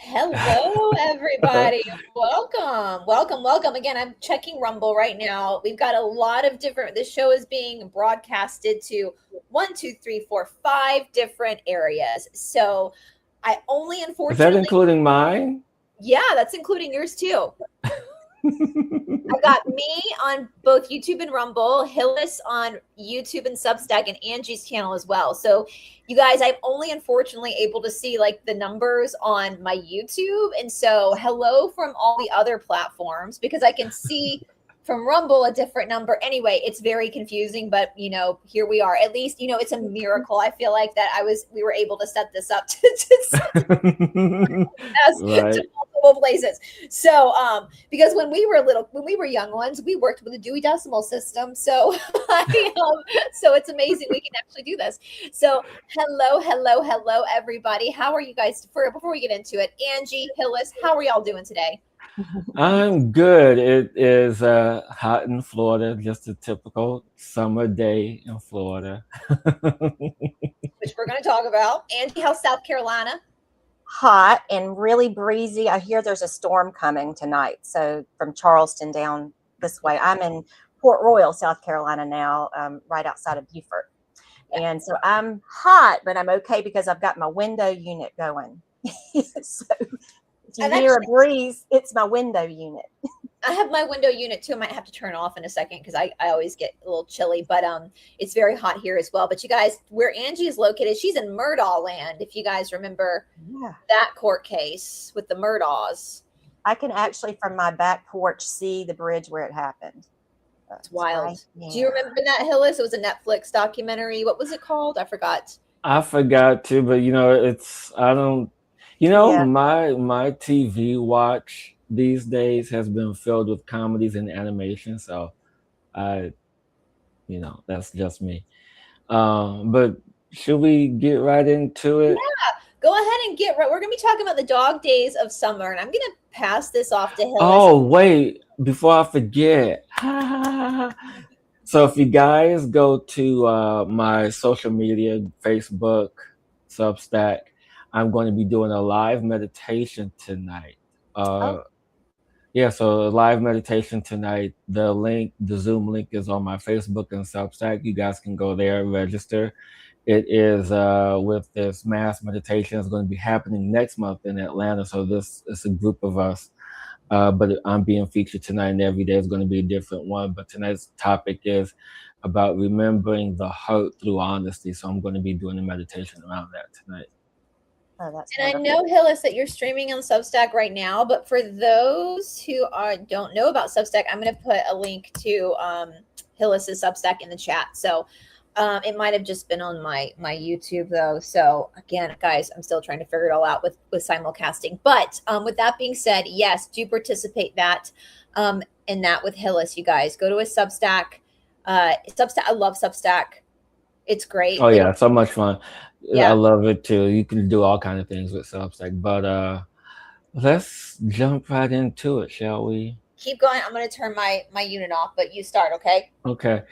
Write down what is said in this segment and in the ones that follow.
Hello, everybody. Welcome. Again, I'm checking Rumble right now. We've got a lot of different, this show is being broadcasted to 5 different areas. So I only, Is that unfortunately, including mine? yeah, that's including yours too. I got me on both YouTube and Rumble, Hillis on YouTube and Substack, and Angie's channel as well. So, you guys, I'm only unfortunately able to see like the numbers on my YouTube. And so, hello from all the other platforms because I can see from Rumble a different number. Anyway, it's very confusing, but here we are. At least, it's a miracle. I feel like that we were able to set this up to Right. multiple places. So, because when we were young ones, we worked with a Dewey Decimal System. So, so it's amazing we can actually do this. So, hello, everybody. How are you guys? Before we get into it, Angie, Hillis, how are y'all doing today? I'm good. It is hot in Florida, just a typical summer day in Florida. Which we're going to talk about. Angie, how's South Carolina? Hot and really breezy. I hear there's a storm coming tonight. So from Charleston down this way, I'm in Port Royal, South Carolina now, right outside of Beaufort. And so I'm hot, but I'm okay because I've got my window unit going. So if you hear a breeze, it's my window unit. I have my window unit too. I might have to turn off in a second because I always get a little chilly, but it's very hot here as well. But you guys, where Angie is located, she's in Murdaugh land. If you guys remember that court case with the Murdaughs. I can actually from my back porch see the bridge where it happened. It's wild. Right. Do you remember that, Hillis? It was a Netflix documentary. What was it called? I forgot. I forgot too, but my TV watch these days has been filled with comedies and animation, so that's just me. But should we get right into it? Yeah, go ahead and get right. We're gonna be talking about the dog days of summer, and I'm gonna pass this off to Hillis. Oh, wait, before I forget. So if you guys go to my social media, Facebook, Substack, I'm going to be doing a live meditation tonight. So a live meditation tonight. The Zoom link is on my Facebook and Substack. You guys can go there, register. It is with this mass meditation. It's going to be happening next month in Atlanta. So this is a group of us. But I'm being featured tonight, and every day is going to be a different one. But tonight's topic is about remembering the hurt through honesty. So I'm going to be doing a meditation around that tonight. And I know, Hillis, that you're streaming on Substack right now, but for those who don't know about Substack, I'm going to put a link to Hillis's Substack in the chat. So it might have just been on my YouTube though. So again, guys, I'm still trying to figure it all out with simulcasting. But with that being said, yes, do participate in that with Hillis. You guys go to his Substack. Substack. I love Substack. It's great. Oh yeah, so much fun. Yeah. I love it too. You can do all kinds of things with Substack. But let's jump right into it, shall we? Keep going. I'm going to turn my unit off, but you start, okay? Okay.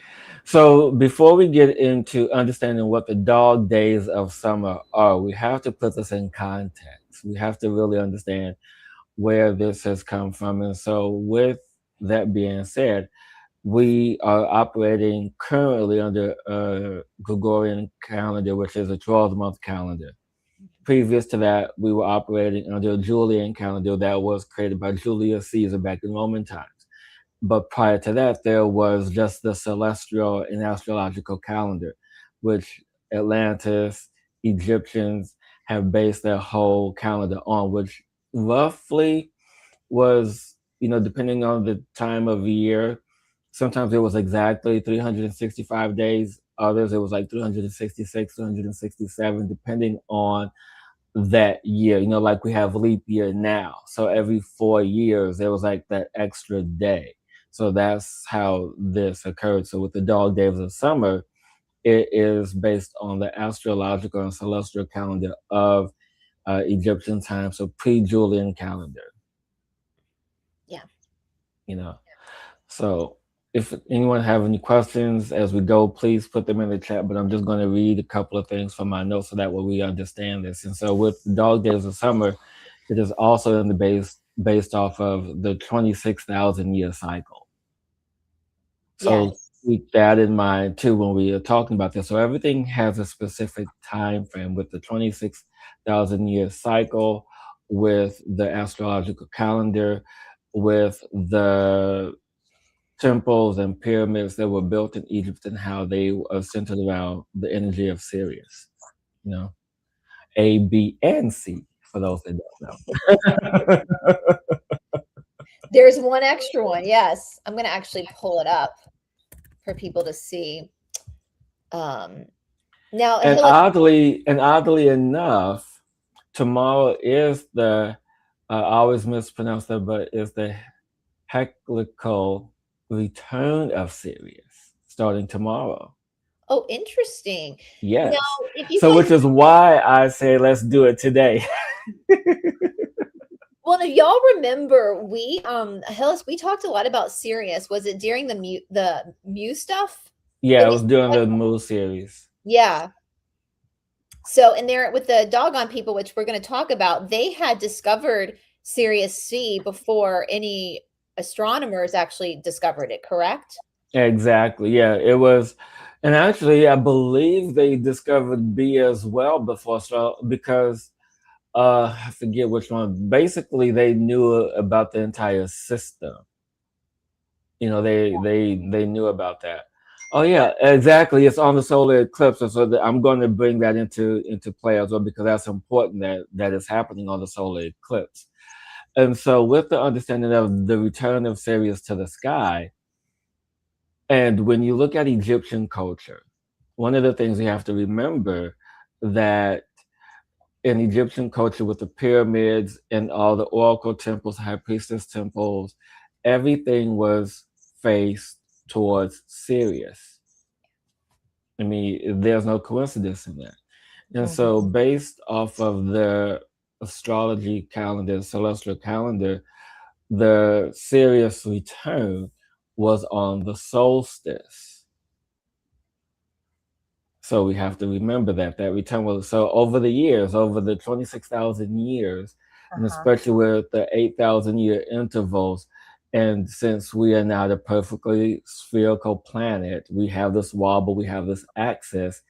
So before we get into understanding what the dog days of summer are, we have to put this in context. We have to really understand where this has come from. And so with that being said, we are operating currently under a Gregorian calendar, which is a 12-month calendar. Previous to that, we were operating under a Julian calendar that was created by Julius Caesar back in Roman times. But prior to that, there was just the celestial and astrological calendar, which Atlantis, Egyptians have based their whole calendar on, which roughly was, depending on the time of year, sometimes it was exactly 365 days. Others, it was like 366, 367, depending on that year. Like we have leap year now. So every 4 years, there was like that extra day. So that's how this occurred. So with the dog days of summer, it is based on the astrological and celestial calendar of Egyptian time, so pre-Julian calendar. Yeah. So if anyone have any questions as we go, please put them in the chat. But I'm just going to read a couple of things from my notes so that way we understand this. And so with Dog Days of Summer, it is also in the based off of the 26,000 year cycle. So keep that in mind too when we are talking about this. So everything has a specific time frame with the 26,000 year cycle, with the astrological calendar, with the temples and pyramids that were built in Egypt and how they are centered around the energy of Sirius. A, B, and C for those that don't know. There's one extra one. Yes. I'm going to actually pull it up for people to see. Now, and oddly enough, tomorrow is the I always mispronounce that, but it's the heclical return of Sirius starting tomorrow. Oh, interesting. Yes. So which is why I say let's do it today. Well, if y'all remember, we Hillis, we talked a lot about Sirius. Was it during the Mu stuff? Yeah, it was during the Mu series. Yeah. So, and there with the doggone people, which we're going to talk about, they had discovered Sirius C before any astronomers actually discovered it, correct? Exactly. Yeah, it was. And actually, I believe they discovered B as well before, so because I forget which one. Basically, they knew about the entire system. They knew about that. Oh yeah, exactly. It's on the solar eclipse, and so I'm going to bring that into play as well because that's important that is happening on the solar eclipse. And so, with the understanding of the return of Sirius to the sky, and when you look at Egyptian culture, one of the things you have to remember that in Egyptian culture with the pyramids and all the oracle temples, high priestess temples, everything was faced towards Sirius. I mean, there's no coincidence in that. And so based off of the astrology calendar, celestial calendar, the Sirius return was on the solstice. So we have to remember that return was, so over the years, over the 26,000 years, and especially with the 8,000 year intervals, and since we are now the perfectly spherical planet, we have this wobble, we have this axis,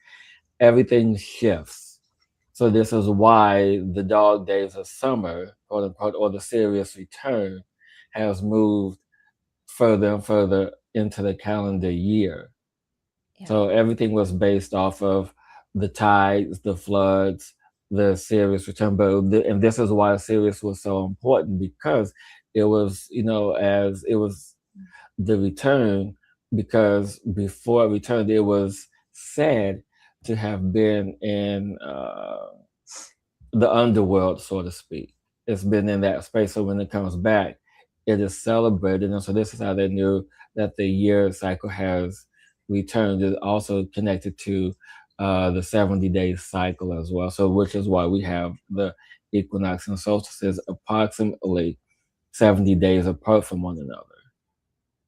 everything shifts. So this is why the dog days of summer, quote unquote, or the Sirius return has moved further and further into the calendar year. Yeah. So everything was based off of the tides, the floods, the Sirius return. And this is why Sirius was so important, because it was, as it was the return, because before it returned, it was said to have been in the underworld, so to speak. It's been in that space. So when it comes back, it is celebrated. And so this is how they knew that the year cycle has returned. Is also connected to the 70-day cycle as well. So which is why we have the equinox and solstices approximately 70 days apart from one another.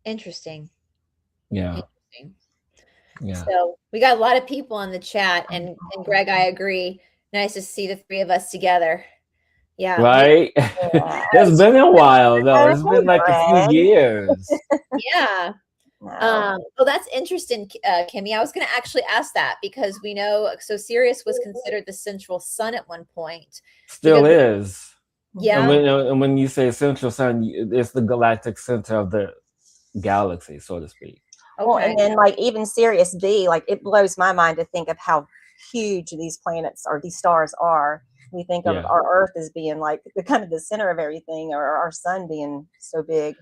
Interesting. Yeah. Interesting. Yeah. So we got a lot of people on the chat, and Greg, I agree. Nice to see the three of us together. Yeah. Right? Yeah. It's been a while though. It's been like a few years. Yeah. Well, that's interesting, Kimmy. I was going to actually ask that because we know, so Sirius was considered the central sun at one point. Still is. Yeah. And when you say central sun, it's the galactic center of the galaxy, so to speak. Okay. Well, and then like even Sirius B, like it blows my mind to think of how huge these planets or these stars are. We think of our Earth as being like the kind of the center of everything, or our sun being so big.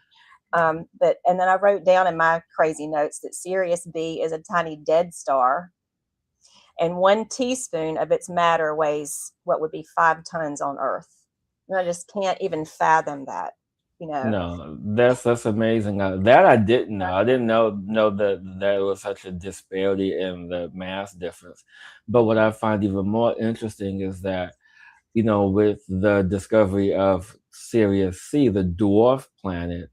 And then I wrote down in my crazy notes that Sirius B is a tiny dead star. and 1 teaspoon of its matter weighs what would be 5 tons on Earth. And I just can't even fathom that, you know. No, that's amazing. That I didn't know. I didn't know that there was such a disparity in the mass difference. But what I find even more interesting is that, you know, with the discovery of Sirius C, the dwarf planet,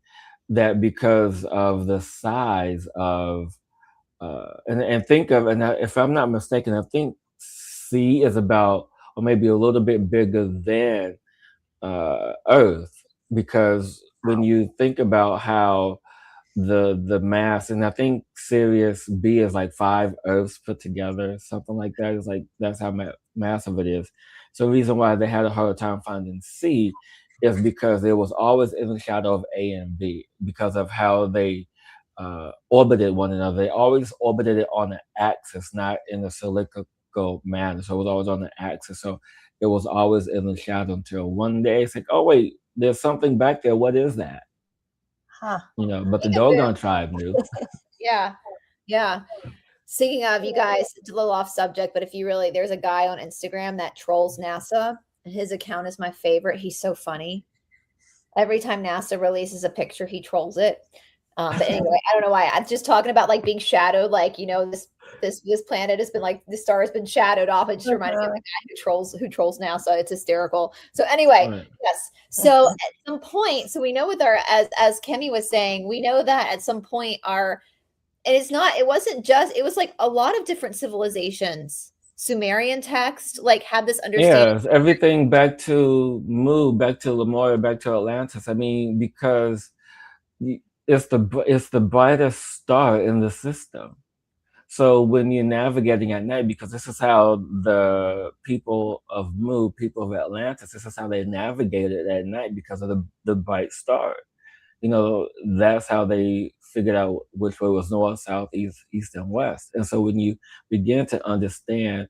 that because of the size of and think of, and if I'm not mistaken, I think C is about, or maybe a little bit bigger than Earth, because when you think about how the mass, and I think Sirius B is like 5 Earths put together, something like that. It's like that's how massive it is. So the reason why they had a hard time finding C is because it was always in the shadow of A and B because of how they orbited one another. They always orbited it on an axis, not in a cylindrical manner. So it was always on the axis. So it was always in the shadow until one day it's like, oh wait, there's something back there. What is that? Huh. You know, but the doggone tribe knew. Yeah. Yeah. Speaking of, you guys, it's a little off subject, but if you really, there's a guy on Instagram that trolls NASA, and his account is my favorite. He's so funny. Every time NASA releases a picture, he trolls it. But anyway, I don't know why. I'm just talking about like being shadowed, like, you know, this planet has been like, the star has been shadowed off. It just reminded me of the guy who trolls NASA. It's hysterical. So anyway, Right. yes. So at some point, so we know with our, as Kemi was saying, we know that at some point and it wasn't just, it was like a lot of different civilizations, Sumerian text, like had this understanding. Yes, everything back to Mu, back to Lemuria, back to Atlantis. I mean, because it's the brightest star in the system. So when you're navigating at night, because this is how the people of Mu, people of Atlantis, this is how they navigated at night because of the bright star. You know, that's how they figured out which way was north, south, east, and west. And so when you begin to understand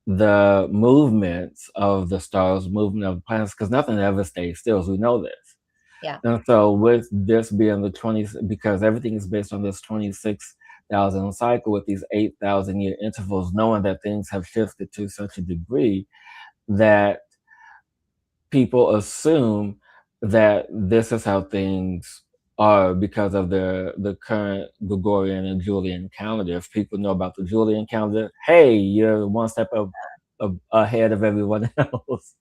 the movements of the stars, movement of the planets, because nothing ever stays still, as we know this. Yeah. And so with this being the 20, because everything is based on this 26,000 cycle with these 8,000 year intervals, knowing that things have shifted to such a degree that people assume that this is how things are because of the current Gregorian and Julian calendar. If people know about the Julian calendar, hey, you're one step ahead of everyone else.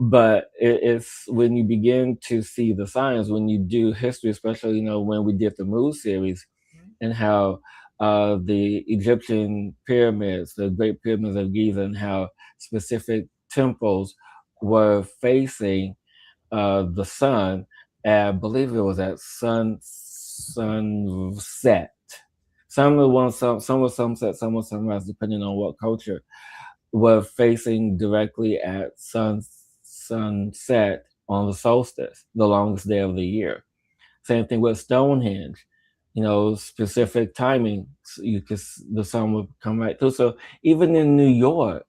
But it's when you begin to see the signs, when you do history, especially, you know, when we did the Moon series, and how the Egyptian pyramids, the Great Pyramids of Giza, and how specific temples were facing the sun. I believe it was at sunset. Some was sunset, some was sunrise, depending on what culture, were facing directly at sunset on the solstice, the longest day of the year. Same thing with Stonehenge. You know, specific timing, the sun would come right through. So even in New York,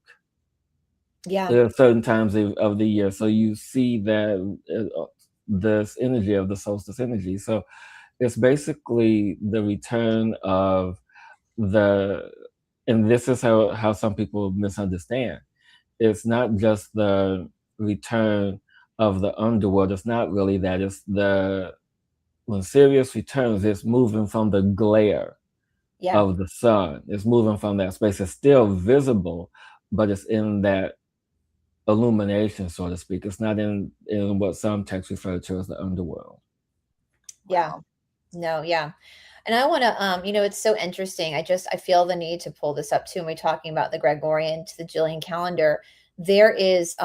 Yeah. there are certain times of the year. So you see that this energy of the solstice energy. So it's basically the return of and this is how some people misunderstand. It's not just the return of the underworld. It's not really that. It's when Sirius returns, it's moving from the glare of the sun. It's moving from that space. It's still visible, but it's in that illumination, so to speak. It's not in what some texts refer to as the underworld. Yeah. Wow. No, yeah. And I want to, you know, it's so interesting. I feel the need to pull this up too. When we're talking about the Gregorian to the Julian calendar, there is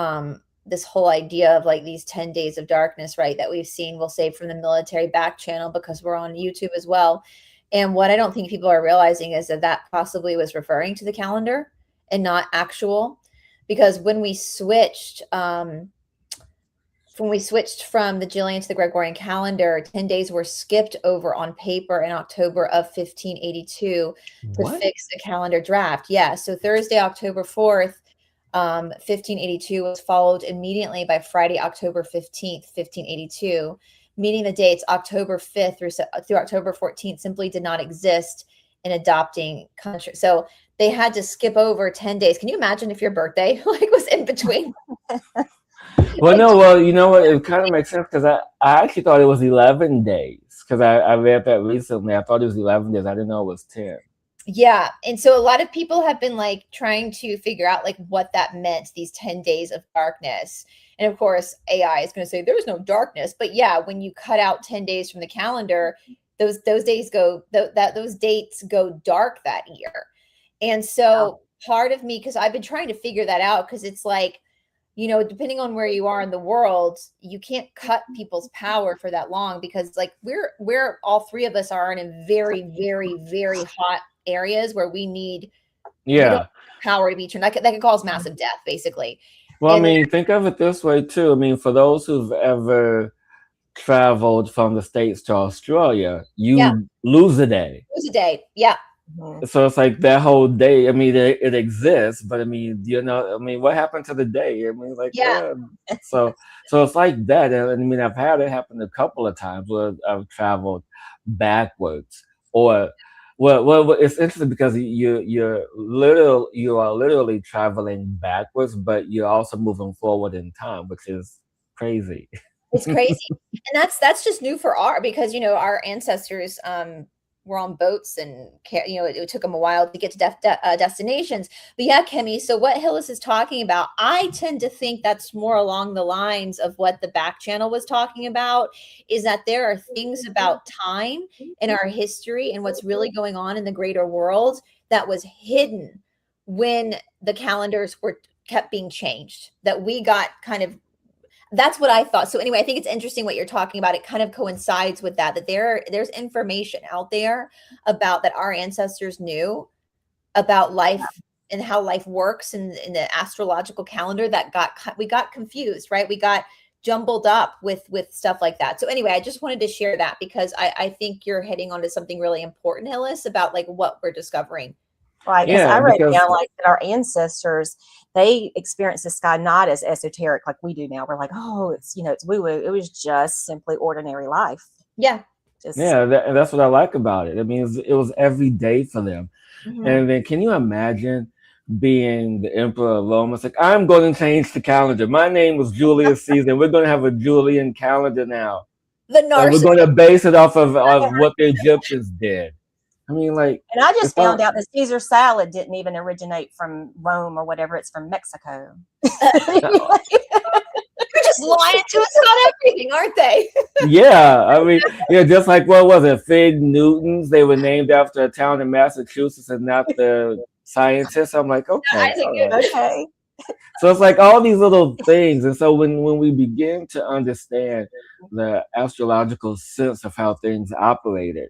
this whole idea of like these 10 days of darkness, right? That we've seen, we'll say from the military back channel because we're on YouTube as well. And what I don't think people are realizing is that possibly was referring to the calendar and not actual, because when we switched, from the Julian to the Gregorian calendar, 10 days were skipped over on paper in October of 1582 to fix the calendar draft. Yeah. So Thursday, October 4th, 1582 was followed immediately by Friday, October 15th, 1582, meaning the dates October 5th through October 14th simply did not exist in adopting country. So they had to skip over 10 days. Can you imagine if your birthday like was in between? Well, no, well, you know what? It kind of makes sense because I actually thought it was 11 days because I read that recently. I thought it was 11 days. I didn't know it was 10. Yeah. And so a lot of people have been like trying to figure out like what that meant, these 10 days of darkness. And of course, AI is going to say there's no darkness. But yeah, when you cut out 10 days from the calendar, those days go, those dates go dark that year. And so part of me, because I've been trying to figure that out, because it's like, you know, depending on where you are in the world, you can't cut people's power for that long, because like we're all three of us are in very, very, very hot areas where we need power to be turned. That could cause massive death, basically. Well, I mean, think of it this way too. I mean, for those who've ever traveled from the States to Australia, you lose a day. Lose a day, yeah. So it's like that whole day. I mean, it exists, but I mean, you know, I mean, what happened to the day? I mean, like, so it's like that. And I mean, I've had it happen a couple of times where I've traveled backwards, or well, it's interesting because you are literally traveling backwards, but you're also moving forward in time, which is crazy. It's crazy, and that's just new for because you know our ancestors were on boats, and you know it took them a while to get to destinations. But yeah, Kimmy, so what Hillis is talking about, I tend to think that's more along the lines of what the back channel was talking about, is that there are things about time in our history and what's really going on in the greater world that was hidden when the calendars kept being changed, that we got kind of. That's what I thought. So anyway, I think it's interesting what you're talking about. It kind of coincides with that there's information out there about that our ancestors knew about life and how life works in the astrological calendar that we got confused, right? We got jumbled up with stuff like that. So anyway, I just wanted to share that because I think you're hitting onto something really important, Hillis, about like what we're discovering. Right. Yeah, I read down like that our ancestors, they experienced the sky not as esoteric like we do now. We're like, oh, it's, you know, it's woo woo. It was just simply ordinary life. Yeah. And that's what I like about it. I mean, it was every day for them. Mm-hmm. And then can you imagine being the emperor of Rome? It's like, I'm going to change the calendar. My name was Julius Caesar. We're going to have a Julian calendar now. And we're going to base it off of what the Egyptians did. I mean, like, and I just found out that Caesar salad didn't even originate from Rome or whatever. It's from Mexico. They're just lying to us about everything, aren't they? Yeah, I mean, just like what was it? Fig Newtons. They were named after a town in Massachusetts and not the scientists. I'm like, okay. Okay. So it's like all these little things. And so when we begin to understand the astrological sense of how things operated,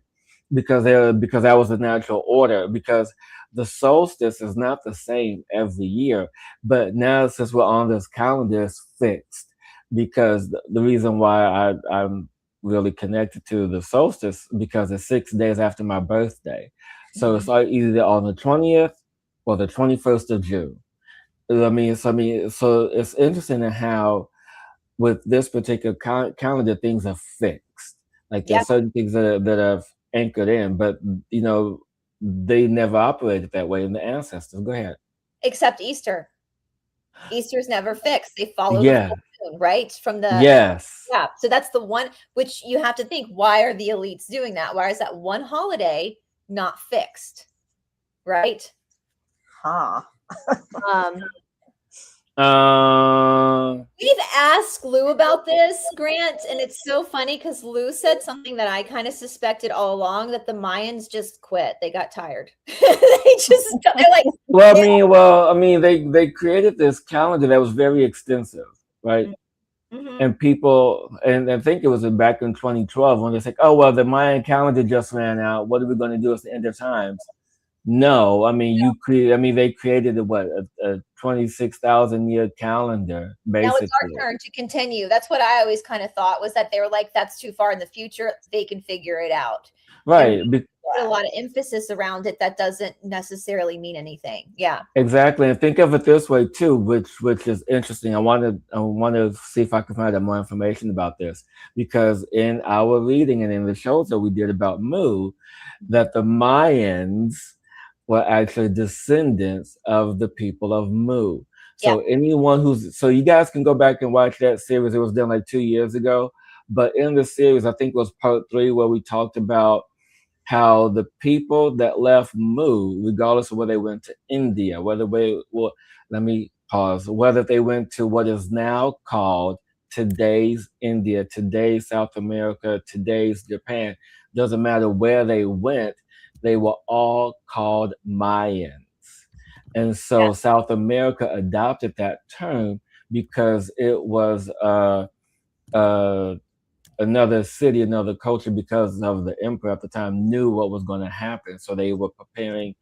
because that was the natural order, because the solstice is not the same every year, but now since we're on this calendar, it's fixed, because the reason why I'm really connected to the solstice, because it's 6 days after my birthday. So it's like either on the 20th or the 21st of June. So it's interesting in how with this particular calendar, things are fixed. Like there's certain things that are anchored in, but you know they never operated that way in the ancestors. Go ahead. Except Easter. Easter's never fixed. They follow the full moon, right? From the so that's the one which you have to think, why are the elites doing that? Why is that one holiday not fixed? Right? We've asked Lou about this, Grant, and it's so funny because Lou said something that I kind of suspected all along, that the Mayans just quit. They got tired. They're like, well, I mean, they created this calendar that was very extensive, right? Mm-hmm. And people, and I think it was back in 2012 when they said, oh, well, the Mayan calendar just ran out. What are we going to do at the end of times? No, I mean, they created a 26,000 year calendar, basically. Now it's our turn to continue. That's what I always kind of thought, was that they were like, that's too far in the future. They can figure it out. Right. Put a lot of emphasis around it. That doesn't necessarily mean anything. Yeah. Exactly. And think of it this way too, which is interesting. I want to see if I can find out more information about this, because in our reading and in the shows that we did about Mu, that the Mayans were actually descendants of the people of Mu. Yeah. So so you guys can go back and watch that series. It was done like 2 years ago. But in the series, I think it was part 3 where we talked about how the people that left Mu, regardless of whether they went to India, let me pause, whether they went to what is now called today's India, today's South America, today's Japan, doesn't matter where they went, they were all called Mayans. And so South America adopted that term because it was another city, another culture, because of the emperor at the time knew what was going to happen. So they were preparing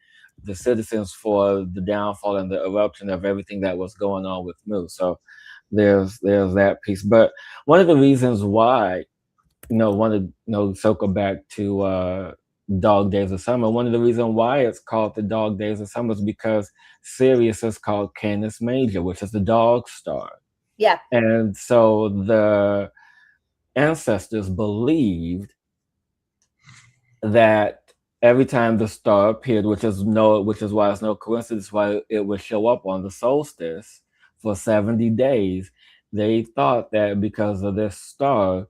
the citizens for the downfall and the eruption of everything that was going on with Mu. So there's that piece. But one of the reasons why, circle back to Dog Days of Summer. One of the reasons why it's called the Dog Days of Summer is because Sirius is called Canis Major, which is the dog star. Yeah. And so the ancestors believed that every time the star appeared, which is why it's no coincidence why it would show up on the solstice for 70 days, they thought that because of this star,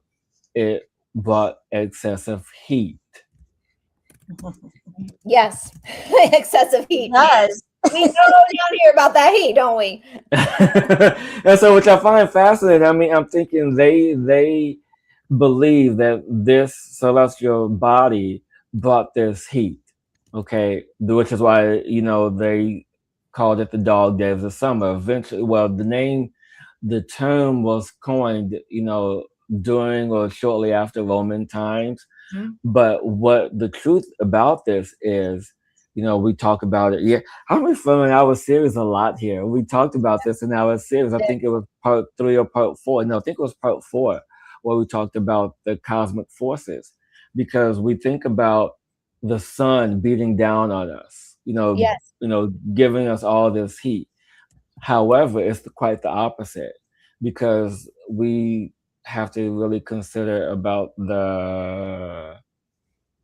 it brought excessive heat. Yes, excessive heat. It does. We know down here about that heat, don't we? And so, which I find fascinating. I mean, I'm thinking they believe that this celestial body brought this heat. Okay, which is why they called it the Dog Days of Summer. Eventually, well, the term was coined, during or shortly after Roman times. Mm-hmm. But what the truth about this is, we talk about it. Yeah, I'm referring our series a lot here. We talked about this in our series. I think it was part 3 or part 4. No, I think it was part 4 where we talked about the cosmic forces, because we think about the sun beating down on us, giving us all this heat. However, it's quite the opposite, because we have to really consider about the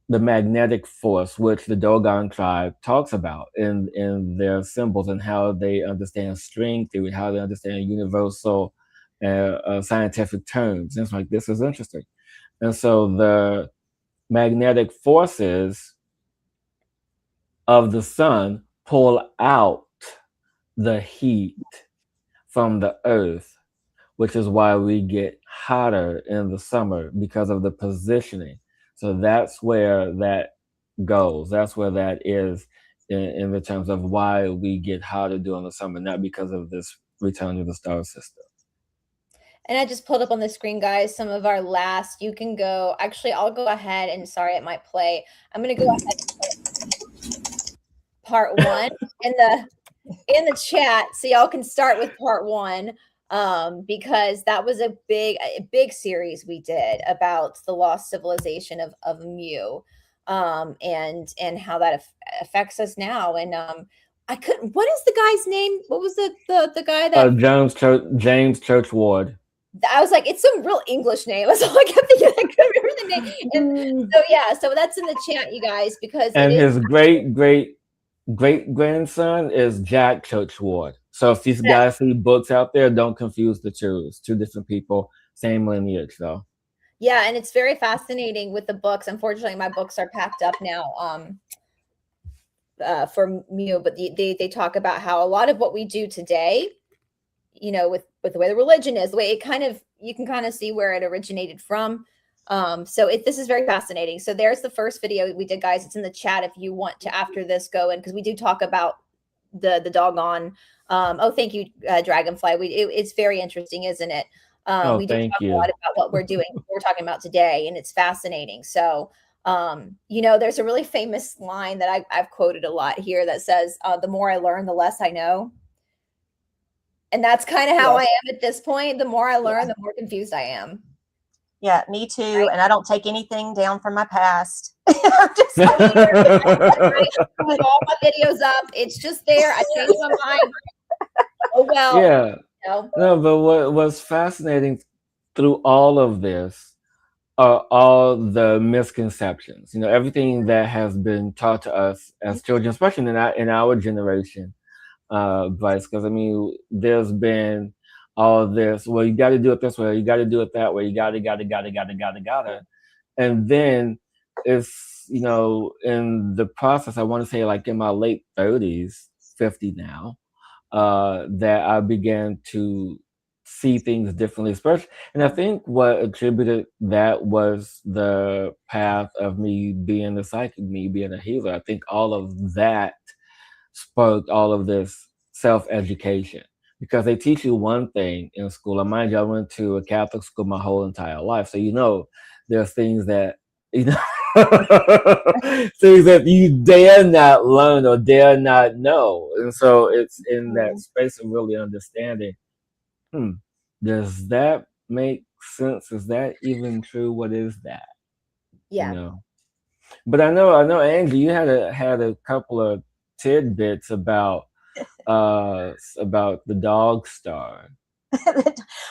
magnetic force, which the Dogon tribe talks about in their symbols, and how they understand string theory, how they understand universal scientific terms. And it's like, this is interesting. And so the magnetic forces of the sun pull out the heat from the earth, which is why we get hotter in the summer, because of the positioning. So that's where that goes. That's where that is in the terms of why we get hotter during the summer, not because of this return to the star system. And I just pulled up on the screen, guys, some of our last. You can go. Actually, I'll go ahead and sorry, it might play. I'm going to go ahead and play part 1 in the chat, so y'all can start with part 1. Because that was a big series we did about the lost civilization of Mu, and how that affects us now. And I couldn't. What is the guy's name? What was the guy that James Church Ward? I was like, it's some real English name. That's all I kept thinking. I couldn't remember the name. And so that's in the chat, you guys, because his great grandson is Jack Church Ward. So if these guys see books out there, don't confuse the two. It's 2 different people, same lineage though. Yeah, and it's very fascinating with the books. Unfortunately, my books are packed up now for Mu, but they talk about how a lot of what we do today, with the way the religion is, the way you can kind of see where it originated from. So this is very fascinating. So there's the first video we did, guys. It's in the chat if you want to, after this, go in, because we do talk about the doggone. Thank you, Dragonfly. It's very interesting, isn't it? We do talk a lot about what we're doing. We're talking about today, and it's fascinating. So, there's a really famous line that I've quoted a lot here that says, "The more I learn, the less I know." And that's kind of how I am at this point. The more I learn, the more confused I am. Yeah, me too. Right. And I don't take anything down from my past. I'm just I put all my videos up. It's just there. I changed my mind. Oh well. Yeah. No, but what's fascinating through all of this, are all the misconceptions. Everything that has been taught to us as children, especially in our generation, Bryce. Because there's been all this. Well, you got to do it this way. You got to do it that way. You got to. And then it's in the process. I want to say like in my late 30s, 50 now, that I began to see things differently, especially. And I think what attributed that was the path of me being a psychic, me being a healer. I think all of that sparked all of this self education because they teach you one thing in school. And mind you, I went to a Catholic school my whole entire life, so there's things that you know things that you dare not learn or dare not know, and so it's in that space of really understanding. Hmm, does that make sense? Is that even true? What is that? You Yeah. know. But I know, Angie, you had a couple of tidbits about the dog star.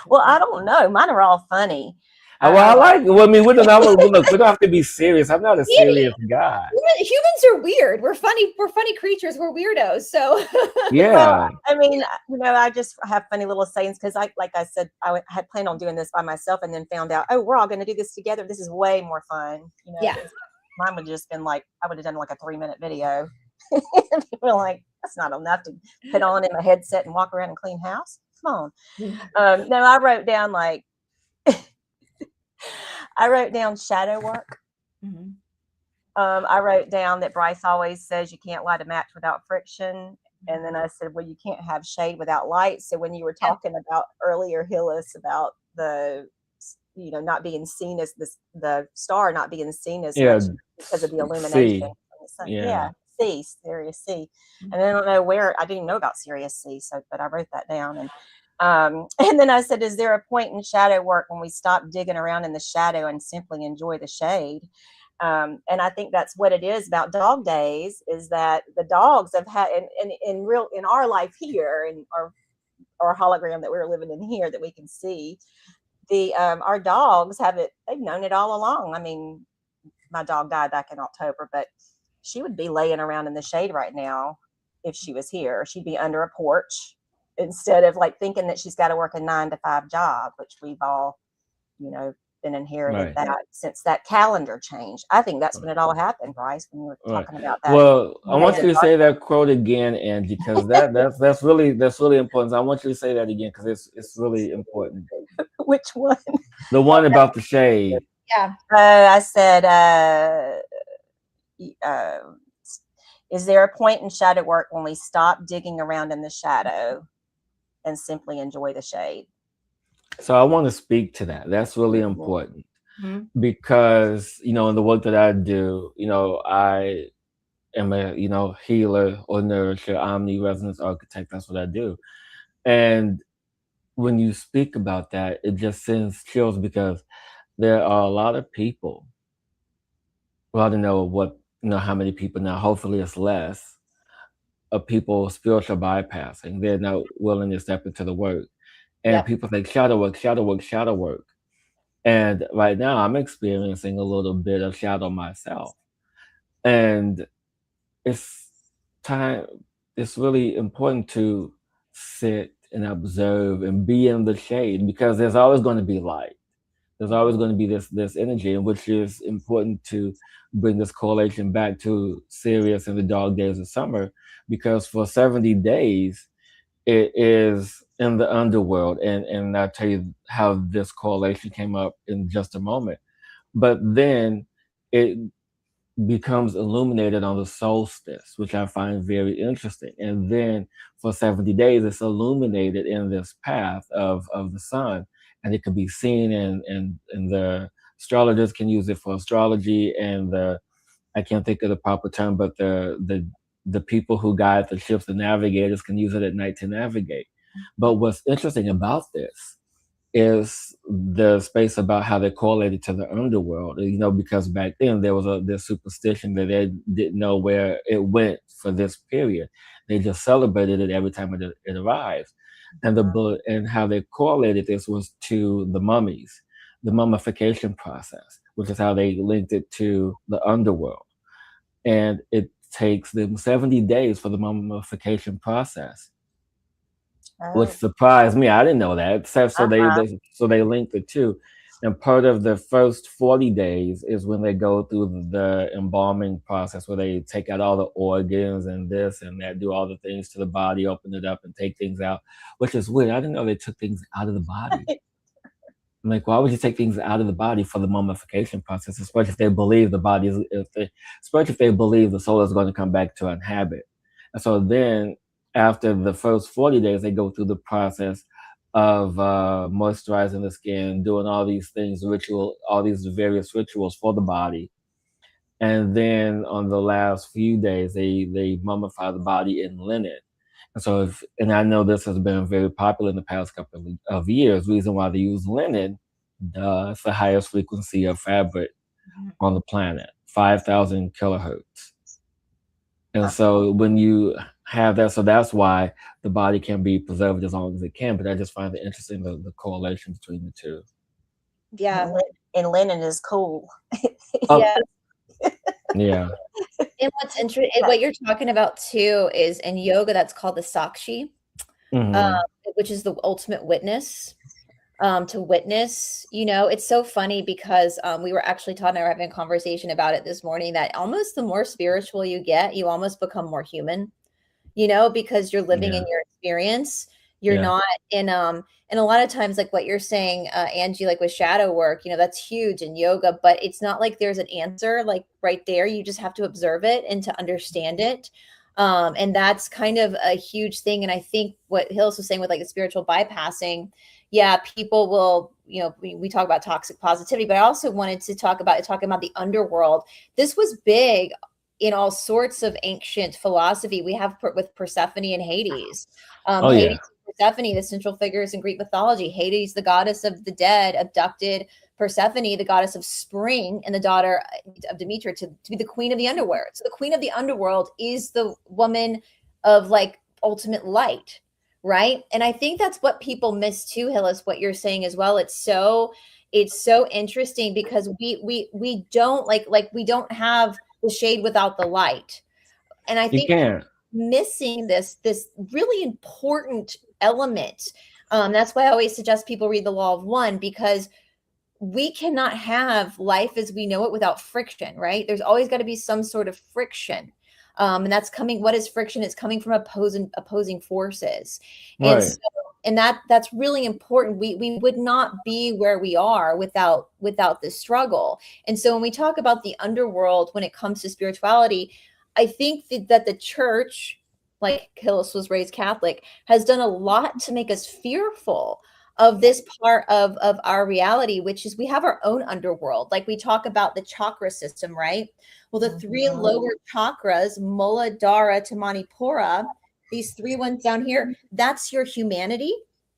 Well, I don't know. Mine are all funny. Well, I like. Well, look, we don't have to be serious. I'm not a serious guy. Humans are weird. We're funny. We're funny creatures. We're weirdos. So Yeah. Well, I mean, I just have funny little sayings because like I said, had planned on doing this by myself and then found out, oh, we're all going to do this together. This is way more fun. Yeah. Mine would have just been like, I would have done like a 3-minute video. People are like, that's not enough to put on in my headset and walk around and clean house. Come on. No, I wrote down like, I wrote down shadow work. Mhm. I wrote down that Brice always says you can't light a match without friction. And then I said, well, you can't have shade without light. So when you were talking about earlier, Hillis, about the, not being seen as the star not being seen as much because of the illumination from the sun. Yeah. C, Sirius C. And I don't know where, I didn't know about Sirius C, but I wrote that down. And then I said, is there a point in shadow work when we stop digging around in the shadow and simply enjoy the shade? And I think that's what it is about dog days, is that the dogs have had in our life here, in our hologram that we're living in here that we can see, our dogs they've known it all along. I mean, my dog died back in October, but she would be laying around in the shade right now if she was here. She'd be under a porch instead of like thinking that she's got to work a 9-to-5 job, which we've all, been inherited that since that calendar changed. I think that's when it all happened, Brice, when you were talking about that. Well, I want you to say that quote again, Angie, because that's really important. I want you to say that again because it's really important. Which one? The one about the shade. Yeah. I said, is there a point in shadow work when we stop digging around in the shadow and simply enjoy the shade? So I want to speak to that. That's really important because, in the work that I do, I am a, healer or nourisher, omni-resonance architect. That's what I do. And when you speak about that, it just sends chills because there are a lot of people. Well, I don't know how many people now, hopefully it's less, of people spiritual bypassing. They're not willing to step into the work. And people say shadow work, shadow work, shadow work. And right now I'm experiencing a little bit of shadow myself. And it's really important to sit and observe and be in the shade because there's always going to be light. There's always going to be this energy, and which is important to bring this correlation back to Sirius and the dog days of summer, because for 70 days, it is in the underworld, and I'll tell you how this correlation came up in just a moment. But then it becomes illuminated on the solstice, which I find very interesting. And then for 70 days, it's illuminated in this path of the sun, and it can be seen, and the astrologers can use it for astrology, and I can't think of the proper term, but the people who guide the ships, the navigators, can use it at night to navigate. But what's interesting about this is the space about how they're correlated to the underworld, because back then there was this superstition that they didn't know where it went for this period. They just celebrated it every time it arrives. And and how they correlated this was to the mummies. the mummification process, which is how they linked it to the underworld. And it takes them 70 days for the mummification process, which Oh, surprised me. I didn't know that. uh-huh. So they linked the two. And part of the first 40 days is when they go through the embalming process, where they take out all the organs and this and that, do all the things to the body, open it up and take things out, which is weird. I didn't know they took things out of the body. I'm like, why would you take things out of the body for the mummification process, especially if they believe the body is, especially if they believe the soul is going to come back to inhabit. And so then, after the first 40 days, they go through the process of moisturizing the skin, doing all these things, all these various rituals for the body. And then on the last few days, they mummify the body in linen. And so, and I know this has been very popular in the past couple of years. Reason why they use linen, it's the highest frequency of fabric on the planet, 5,000 kilohertz. And so when you have that, so that's why the body can be preserved as long as it can. But I just find it interesting, the correlation between the two. Yeah. And linen is cool. Oh, Yeah. yeah. And what's interesting, what you're talking about too, is in yoga that's called the Sakshi, which is the ultimate witness. To witness, it's so funny because we were actually Todd and I were having a conversation about it this morning, that almost the more spiritual you get, you almost become more human, because you're living in your experience. You're not in and a lot of times, like what you're saying, Angie, like with shadow work, that's huge in yoga, but it's not like there's an answer like right there. You just have to observe it and to understand it. And that's kind of a huge thing. And I think what Hillis was saying with like the spiritual bypassing, people will, we talk about toxic positivity, but I also wanted to talking about the underworld. This was big in all sorts of ancient philosophy. We have with Persephone and Hades. Hades and Persephone, the central figures in Greek mythology. Hades, the goddess of the dead, abducted Persephone, the goddess of spring and the daughter of Demeter, to be the queen of the underworld. So the queen of the underworld is the woman of like ultimate light. Right. And I think that's what people miss too, Hillis, what you're saying as well. It's so interesting because we don't we don't have the shade without the light. And I think missing this really important element. That's why I always suggest people read the Law of One, because we cannot have life as we know it without friction, right? There's always got to be some sort of friction. And that's coming. What is friction? It's coming from opposing forces. Right. And that's really important. We would not be where we are without this struggle. And so when we talk about the underworld, when it comes to spirituality, I think that the church, like Hillis was raised Catholic, has done a lot to make us fearful of this part of our reality, which is we have our own underworld. Like we talk about the chakra system, right? Well, the three lower chakras, Muladhara to Manipura, these three ones down here, that's your humanity.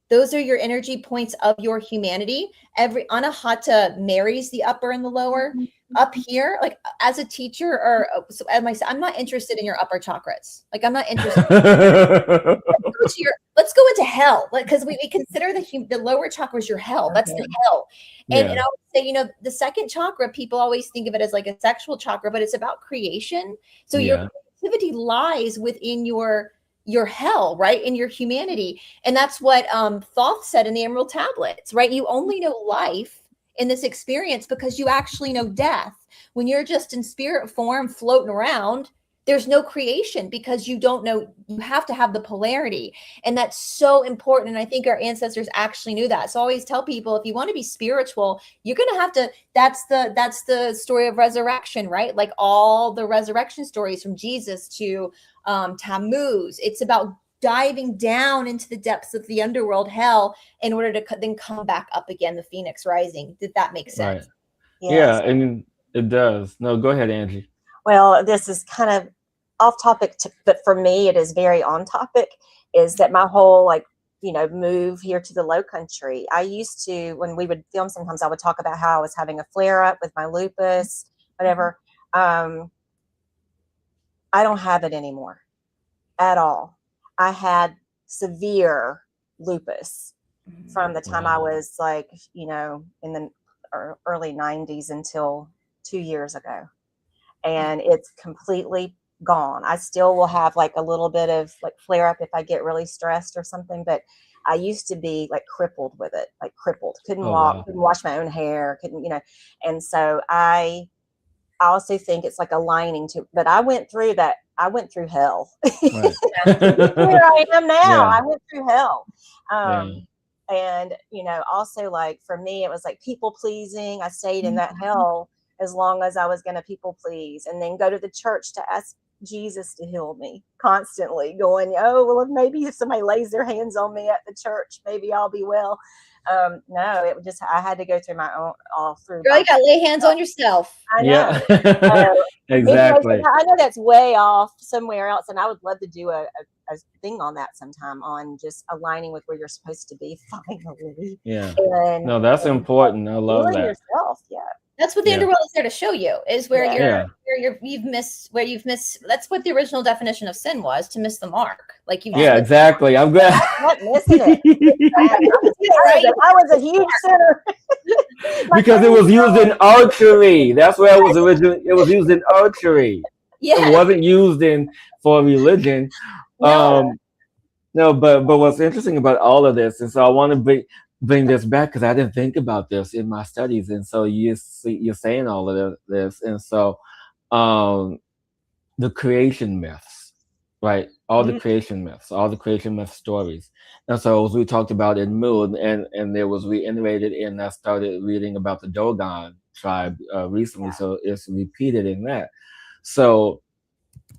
Those are your energy points of your humanity. Every Anahata marries the upper and the lower. Up here, like as a teacher, or so I'm not interested in your upper chakras. Like I'm not interested. Let's go into hell, because we consider the lower chakra is your hell. That's the hell. And I would say, the second chakra, people always think of it as like a sexual chakra, but it's about creation. So your creativity lies within your hell, right? In your humanity. And that's what Thoth said in the Emerald Tablets, right? You only know life in this experience because you actually know death. When you're just in spirit form floating around, there's no creation because you don't know. You have to have the polarity. And that's so important. And I think our ancestors actually knew that. So I always tell people, if you want to be spiritual, you're going to have to, that's the story of resurrection, right? Like all the resurrection stories from Jesus to Tammuz. It's about diving down into the depths of the underworld, hell, in order to then come back up again, the phoenix rising. Did that make sense? Right. Yes. Yeah, and it does. No, go ahead, Angie. Well, this is kind of off topic, but for me, it is very on topic, is that my whole move here to the Low Country. I used to, when we would film, sometimes I would talk about how I was having a flare up with my lupus, whatever. I don't have it anymore at all. I had severe lupus from the time I was in the early 90s until 2 years ago. And it's completely gone. I still will have like a little bit of like flare up if I get really stressed or something, but I used to be like crippled with it, like crippled, couldn't walk, wow. couldn't wash my own hair, couldn't, and so I also think it's like a lining to, but I went through that. I went through hell. Right. Where I am now, Yeah. I went through hell. Yeah. And, also like for me, it was like people pleasing. I stayed in that hell as long as I was going to people please, and then go to the church to ask Jesus to heal me, constantly going, oh, well, maybe if somebody lays their hands on me at the church, maybe I'll be well. No, it was just, I had to go through my own, all through. Girl, you got to lay hands on yourself. I know. Yeah. Exactly. I know that's way off somewhere else, and I would love to do a thing on that sometime, on just aligning with where you're supposed to be finally. Yeah. And, No, that's important. I love that. Yourself. Yeah. That's what the underworld is there to show you, is where you've missed. That's what the original definition of sin was, to miss the mark. Like you. Yeah, exactly. I'm glad. Not missing it. I was a huge sinner. Because it was used in archery. That's where it was originally. It was used in archery. Yeah. It wasn't used for religion. No, but what's interesting about all of this, and so I want to bring this back because I didn't think about this in my studies, and so you're saying all of this, and so the creation myths, right? All the creation myths, all the creation myth stories, and so as we talked about in Moon, and there was reiterated, and I started reading about the Dogon tribe recently, so it's repeated in that. So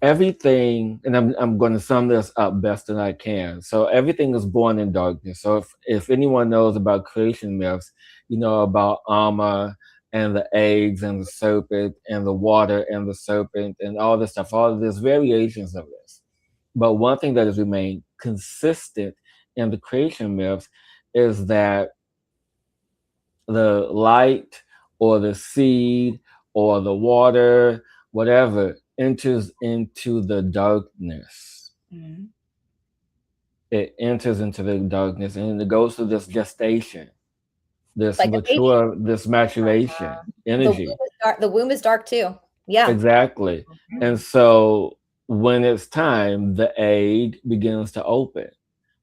everything, and I'm going to sum this up best that I can. So everything is born in darkness. So if anyone knows about creation myths, you know about Amma and the eggs and the serpent and the water and the serpent and all this stuff. All of this variations of this. But one thing that has remained consistent in the creation myths is that the light or the seed or the water, whatever, enters into the darkness. Mm-hmm. It enters into the darkness, and it goes through this gestation, this like this maturation energy. The womb is dark too. Yeah, exactly. Mm-hmm. And so when it's time, the egg begins to open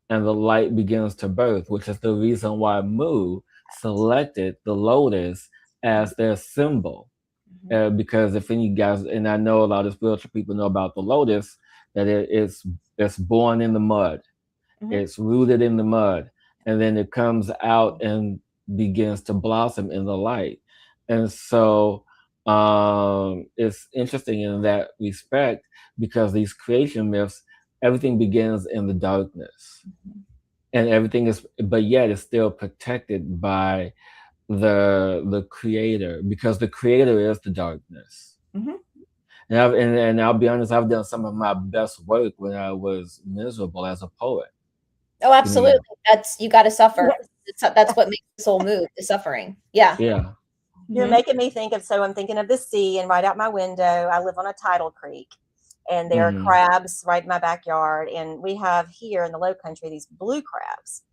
and the light begins to birth, which is the reason why Mu selected the lotus as their symbol. Because if any guys, and I know a lot of spiritual people know about the lotus, that it's born in the mud. Mm-hmm. It's rooted in the mud, and then it comes out and begins to blossom in the light. And so it's interesting in that respect, because these creation myths, everything begins in the darkness. Mm-hmm. And everything is, but yet it's still protected by the creator, because the creator is the darkness. Mm-hmm. And I'll be honest, I've done some of my best work when I was miserable as a poet. Oh, absolutely. That's, you got to suffer. That's what makes the soul move, the suffering. Yeah. Yeah. You're making me think of, so I'm thinking of the sea, and right out my window, I live on a tidal creek, and there are crabs right in my backyard. And we have here in the Low Country these blue crabs.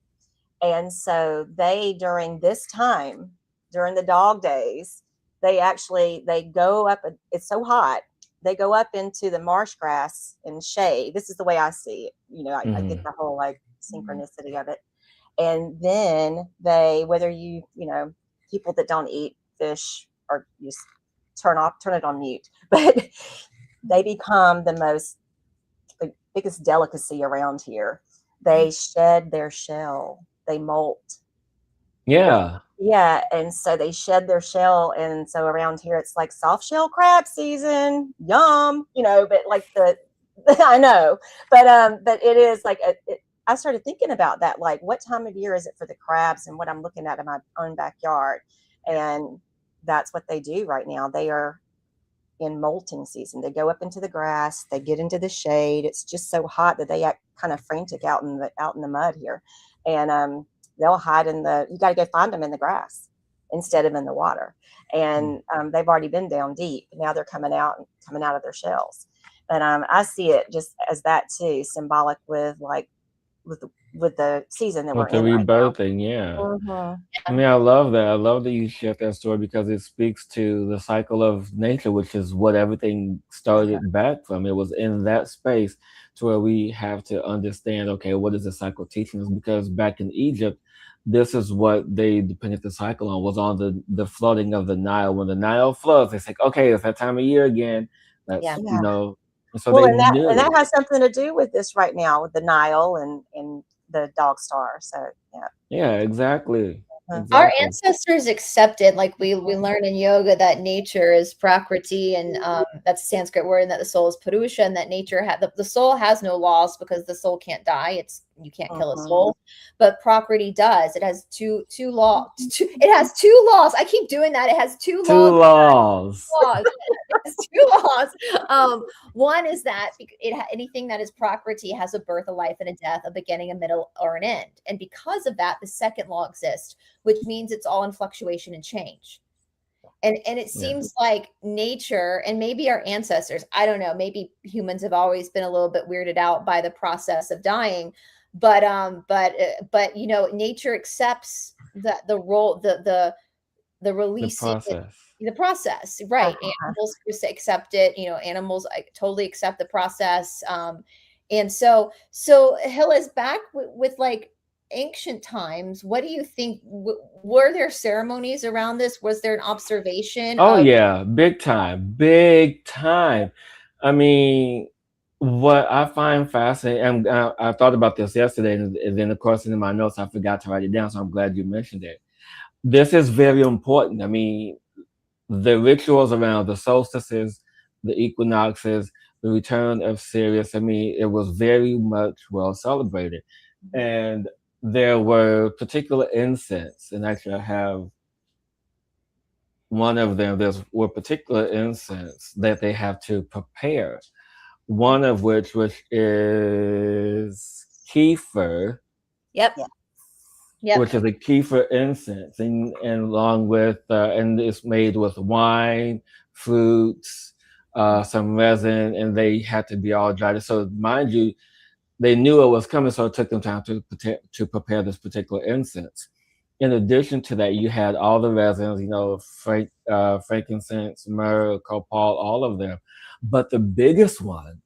And so they, during this time, during the dog days, they go up, it's so hot, they go up into the marsh grass and shade. This is the way I see it. I get the whole like synchronicity of it. And then they, whether people that don't eat fish, or you turn it on mute, but they become the biggest delicacy around here. They shed their shell. They molt. Yeah. Yeah. And so they shed their shell. And so around here, it's like soft shell crab season. Yum. But like I know, but it is like, I started thinking about that. Like, what time of year is it for the crabs, and what I'm looking at in my own backyard. And that's what they do right now. They are in molting season. They go up into the grass, they get into the shade. It's just so hot that they act kind of frantic out in the mud here. And they'll hide you got to go find them in the grass instead of in the water. And they've already been down deep. Now they're coming out of their shells. But I see it just as that too, symbolic with like with the season that we're With the in right now. rebirthing, yeah. Mhm. I mean, I love that. I love that you shared that story because it speaks to the cycle of nature, which is what everything started back from. It was in that space to where we have to understand, okay, what is the cycle teaching us? Because back in Egypt, this is what they depended the cycle on, was on the flooding of the Nile. When the Nile floods, they say, okay, it's that time of year again. That's, Yeah. you Yeah. know, and so Well, they and that knew. has something to do with this right now with the Nile and the dog star. So yeah. Yeah, exactly. Our Exactly. ancestors accepted, like we learn in yoga, that nature is prakriti, and that's a Sanskrit word, and that the soul is purusha, and that nature the soul has no laws because the soul can't die. You can't kill a soul, but prakriti does. It has two laws. It has two laws. I keep doing that. It has two Two laws. laws. It has two laws. One is that anything that is prakriti has a birth, a life, and a death, a beginning, a middle, or an end. And because of that, the second law exists, which means it's all in fluctuation and change. And it Yeah. seems like nature, and maybe our ancestors, I don't know, maybe humans have always been a little bit weirded out by the process of dying, but you know, nature accepts the role, the The releasing, process. the process, right? Uh-huh. Animals accept it, you know, animals totally accept the process. And so Hillis, back with like ancient times, what do you think, were there ceremonies around this? Was there an observation Oh of yeah, big time, big time. I mean, what I find fascinating, and I thought about this yesterday, and then of course in my notes I forgot to write it down, so I'm glad you mentioned it. This is very important. I mean, the rituals around the solstices, the equinoxes, the return of Sirius. I mean, it was very much well celebrated, and there were particular incense, and actually I have one of them. There's were particular incense that they have to prepare. One of which is kefir, yep, Yeah. yep, which is a kefir incense, and along with and it's made with wine, fruits, some resin, and they had to be all dried. So mind you, they knew it was coming, so it took them time to prepare this particular incense. In addition to that, you had all the resins, you know, frankincense, myrrh, copal, all of them. But the biggest one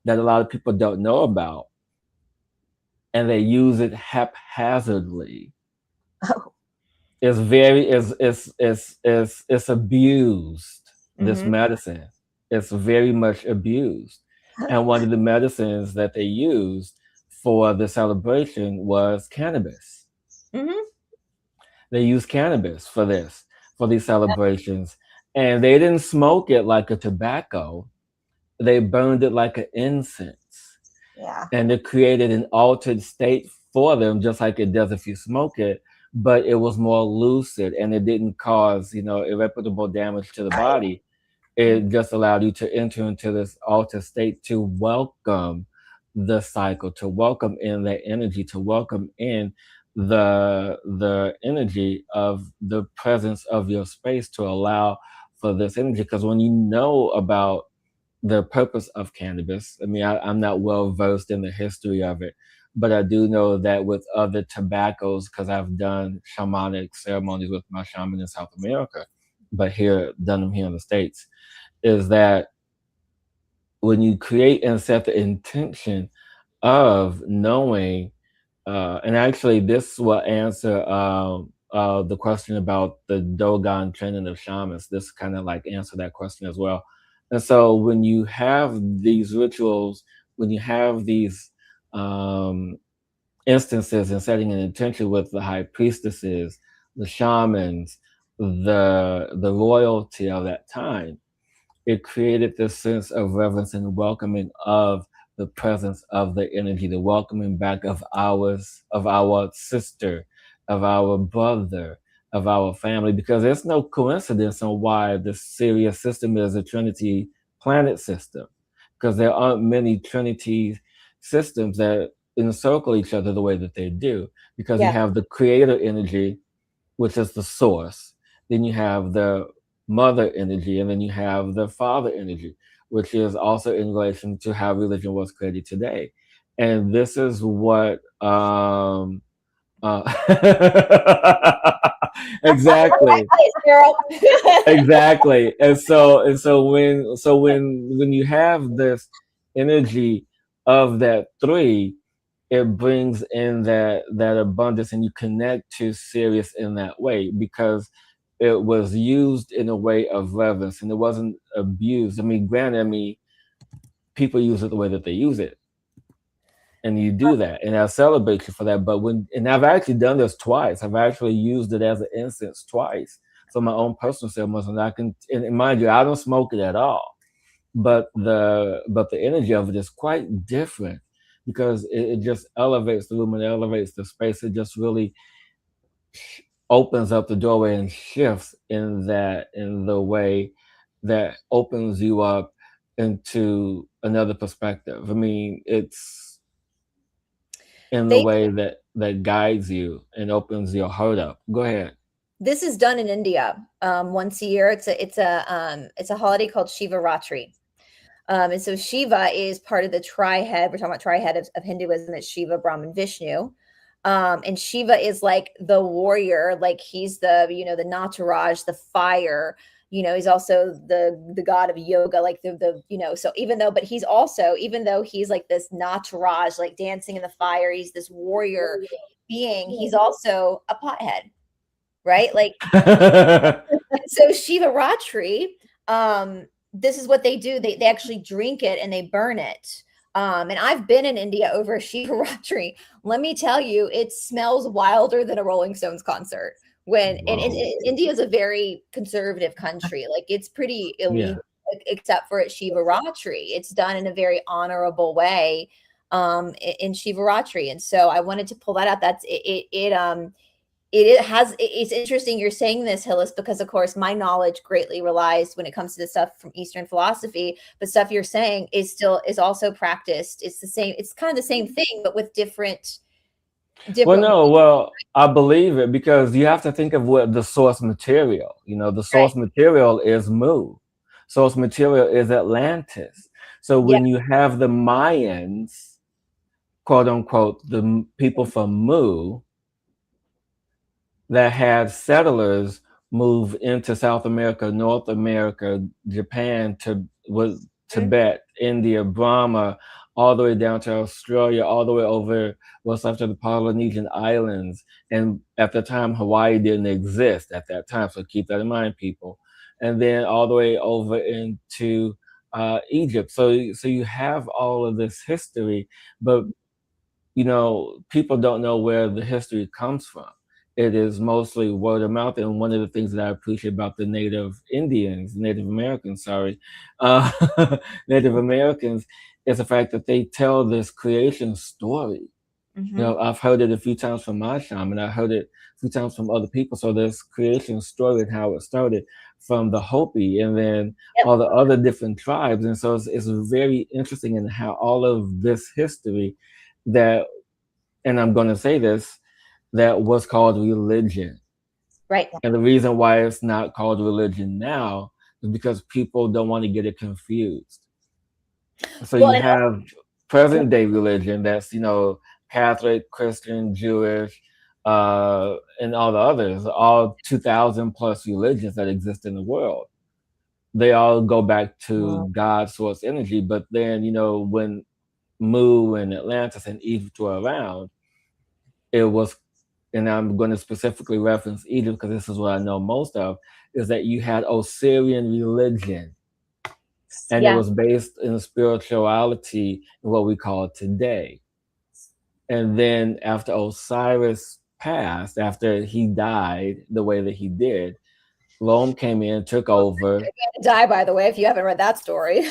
that a lot of people don't know about, and they use it haphazardly, Oh. is very is abused. This mm-hmm. medicine is very much abused, and one of the medicines that they used for the celebration was cannabis. Mm-hmm. They used cannabis for this, for these celebrations, and they didn't smoke it like a tobacco. They burned it like an incense, Yeah. and it created an altered state for them, just like it does if you smoke it. But it was more lucid, and it didn't cause, you know, irreparable damage to the body. It just allowed you to enter into this altered state to welcome the cycle, to welcome in that energy, to welcome in the energy of the presence of your space, to allow for this energy. Because when you know about the purpose of cannabis, I mean, I'm not well versed in the history of it, but I do know that with other tobaccos, because I've done shamanic ceremonies with my shaman in South America, but here, done them here in the States, is that when you create and set the intention of knowing, and actually this will answer the question about the Dogon training of shamans. This kind of like answer that question as well. And so when you have these rituals, when you have these um, instances and setting an intention with the high priestesses, the shamans, the royalty of that time, it created this sense of reverence and welcoming of the presence of the energy, the welcoming back of ours, of our sister, of our brother, of our family, because there's no coincidence on why the Sirius system is a Trinity planet system, because there aren't many Trinity systems that encircle each other the way that they do, because you Yeah. have the creator energy, which is the source. Then you have the mother energy, and then you have the father energy, which is also in relation to how religion was created today. And this is what uh, exactly, Nice, girl. exactly. And so when you have this energy of that three, it brings in that abundance, and you connect to Sirius in that way because it was used in a way of reverence and it wasn't abused. I mean, granted, I mean, people use it the way that they use it, and you do that, and I celebrate you for that. But and I've actually done this twice. I've actually used it as an incense twice for my own personal ceremonies, and I can, and mind you, I don't smoke it at all, but the energy of it is quite different because it just elevates the room and elevates the space. It just really opens up the doorway and shifts in the way that opens you up into another perspective. I mean, it's in the They way that guides you and opens your heart up. Go ahead. This is done in India once a year. It's a holiday called Shiva Ratri. And so Shiva is part of the trihead. We're talking about trihead of Hinduism. It's Shiva, Brahman, Vishnu. And Shiva is like the warrior, like he's the Nataraj, the fire. He's also the god of yoga, like so but he's also, even though he's like this Nataraj, like dancing in the fire, he's this warrior being, he's also a pothead, right? Like, so Shiva Ratri, this is what they do. They actually drink it and they burn it. And I've been in India over Shiva Ratri. Let me tell you, it smells wilder than a Rolling Stones concert. India is a very conservative country. Like, it's pretty illegal, Yeah. except for at Shiva Ratri. It's done in a very honorable way in Shiva Ratri. And so I wanted to pull that out. It's interesting you're saying this, Hillis, because of course my knowledge greatly relies when it comes to the stuff from Eastern philosophy, but stuff you're saying is also practiced. It's the same, it's kind of the same thing, but with different Well, I believe it because you have to think of what the source material. The source right. material is Mu. Source material is Atlantis. So Yeah. when you have the Mayans, quote unquote, the people from Mu that had settlers move into South America, North America, Japan, Tibet, India, Brahma, all the way down to Australia, all the way over what's left of the Polynesian Islands. And at the time, Hawaii didn't exist at that time, so keep that in mind, people. And then all the way over into Egypt. So you have all of this history, but people don't know where the history comes from. It is mostly word of mouth. And one of the things that I appreciate about the Native Americans, Native Americans, is the fact that they tell this creation story. Mm-hmm. I've heard it a few times from my shaman. I heard it a few times from other people. So this creation story and how it started from the Hopi and then all the other different tribes. And so it's very interesting in how all of this history that, and I'm going to say this, that was called religion. Right. And the reason why it's not called religion now is because people don't want to get it confused. So you have present day religion that's, Catholic, Christian, Jewish, and all the others, all 2,000 plus religions that exist in the world. They all go back to God's source energy. But then, when Mu and Atlantis and Egypt were around, it was, and I'm going to specifically reference Egypt because this is what I know most of, is that you had Osirian religion. And it was based in spirituality in what we call it today. And then after Osiris passed, after he died the way that he did, Rome came in, took over. Die, by the way, if you haven't read that story.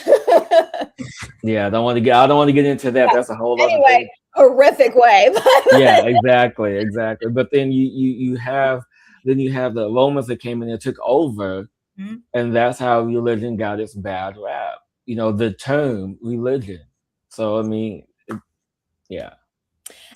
Yeah, I don't want to get into that. That's a whole other thing. Horrific way. Yeah, exactly. But then you have the Romans that came in and took over, and that's how religion got its bad rap. The term religion. So I mean, yeah.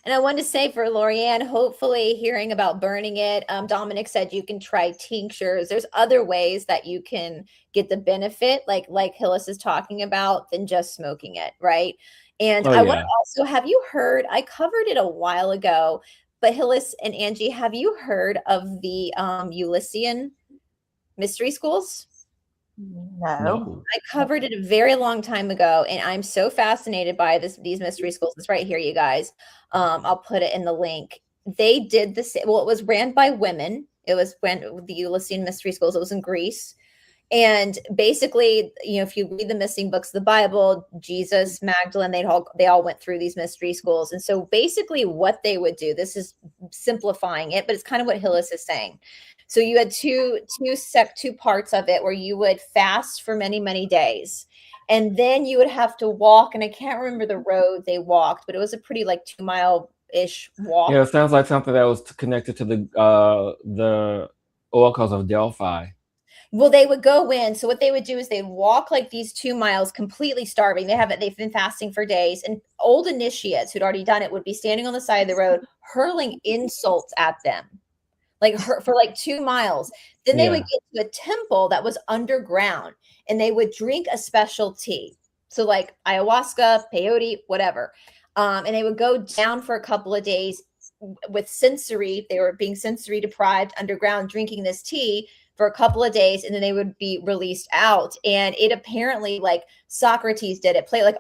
And I wanted to say for Lorianne, hopefully hearing about burning it, Dominic said you can try tinctures. There's other ways that you can get the benefit, like Hillis is talking about, than just smoking it, right? And Oh I want yeah. to also, have you heard, I covered it a while ago, but Hillis and Angie, have you heard of the Ulyssian mystery schools? No. No. I covered it a very long time ago, and I'm so fascinated by these mystery schools. It's right here, you guys. I'll put it in the link. They did this. Well, it was ran by women. It was when the Ulyssian mystery schools. It was in Greece. And basically, if you read the missing books of the Bible, Jesus, Magdalene, they all went through these mystery schools. And so basically what they would do, this is simplifying it, but it's kind of what Hillis is saying. So you had two parts of it where you would fast for many, many days. And then you would have to walk, and I can't remember the road they walked, but it was a pretty like 2-mile-ish walk. Yeah, it sounds like something that was connected to the oracles of Delphi. Well, they would go in. So what they would do is they'd walk like these 2 miles completely starving. They've been fasting for days. And old initiates who'd already done it would be standing on the side of the road, hurling insults at them, like for like 2 miles. Then they would get to a temple that was underground, and they would drink a special tea. So like ayahuasca, peyote, whatever. And they would go down for a couple of days with sensory. They were being sensory deprived underground, drinking this tea for a couple of days, and then they would be released out. And it apparently, like Socrates did it, play like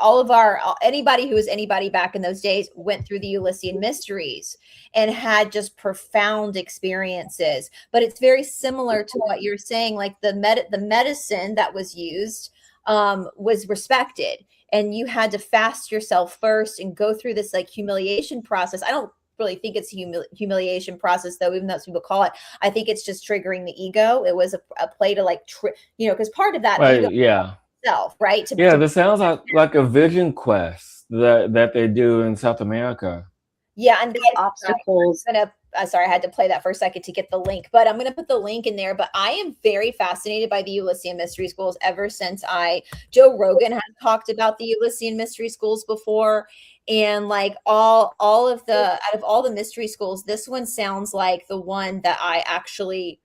anybody who was anybody back in those days went through the Ulyssian mysteries and had just profound experiences. But it's very similar to what you're saying, like the medicine that was used was respected, and you had to fast yourself first and go through this like humiliation process. I don't really think it's a humiliation process, though, even though people call it. I think it's just triggering the ego. It was a play to like because part of that Right, yeah, self, right? this sounds like a vision quest that they do in South America. Yeah, and obstacles. Sorry, I had to play that for a second to get the link, but I'm going to put the link in there. But I am very fascinated by the Ulyssian mystery schools ever since Joe Rogan has talked about the Ulyssian mystery schools before. And like out of all the mystery schools, this one sounds like the one that I actually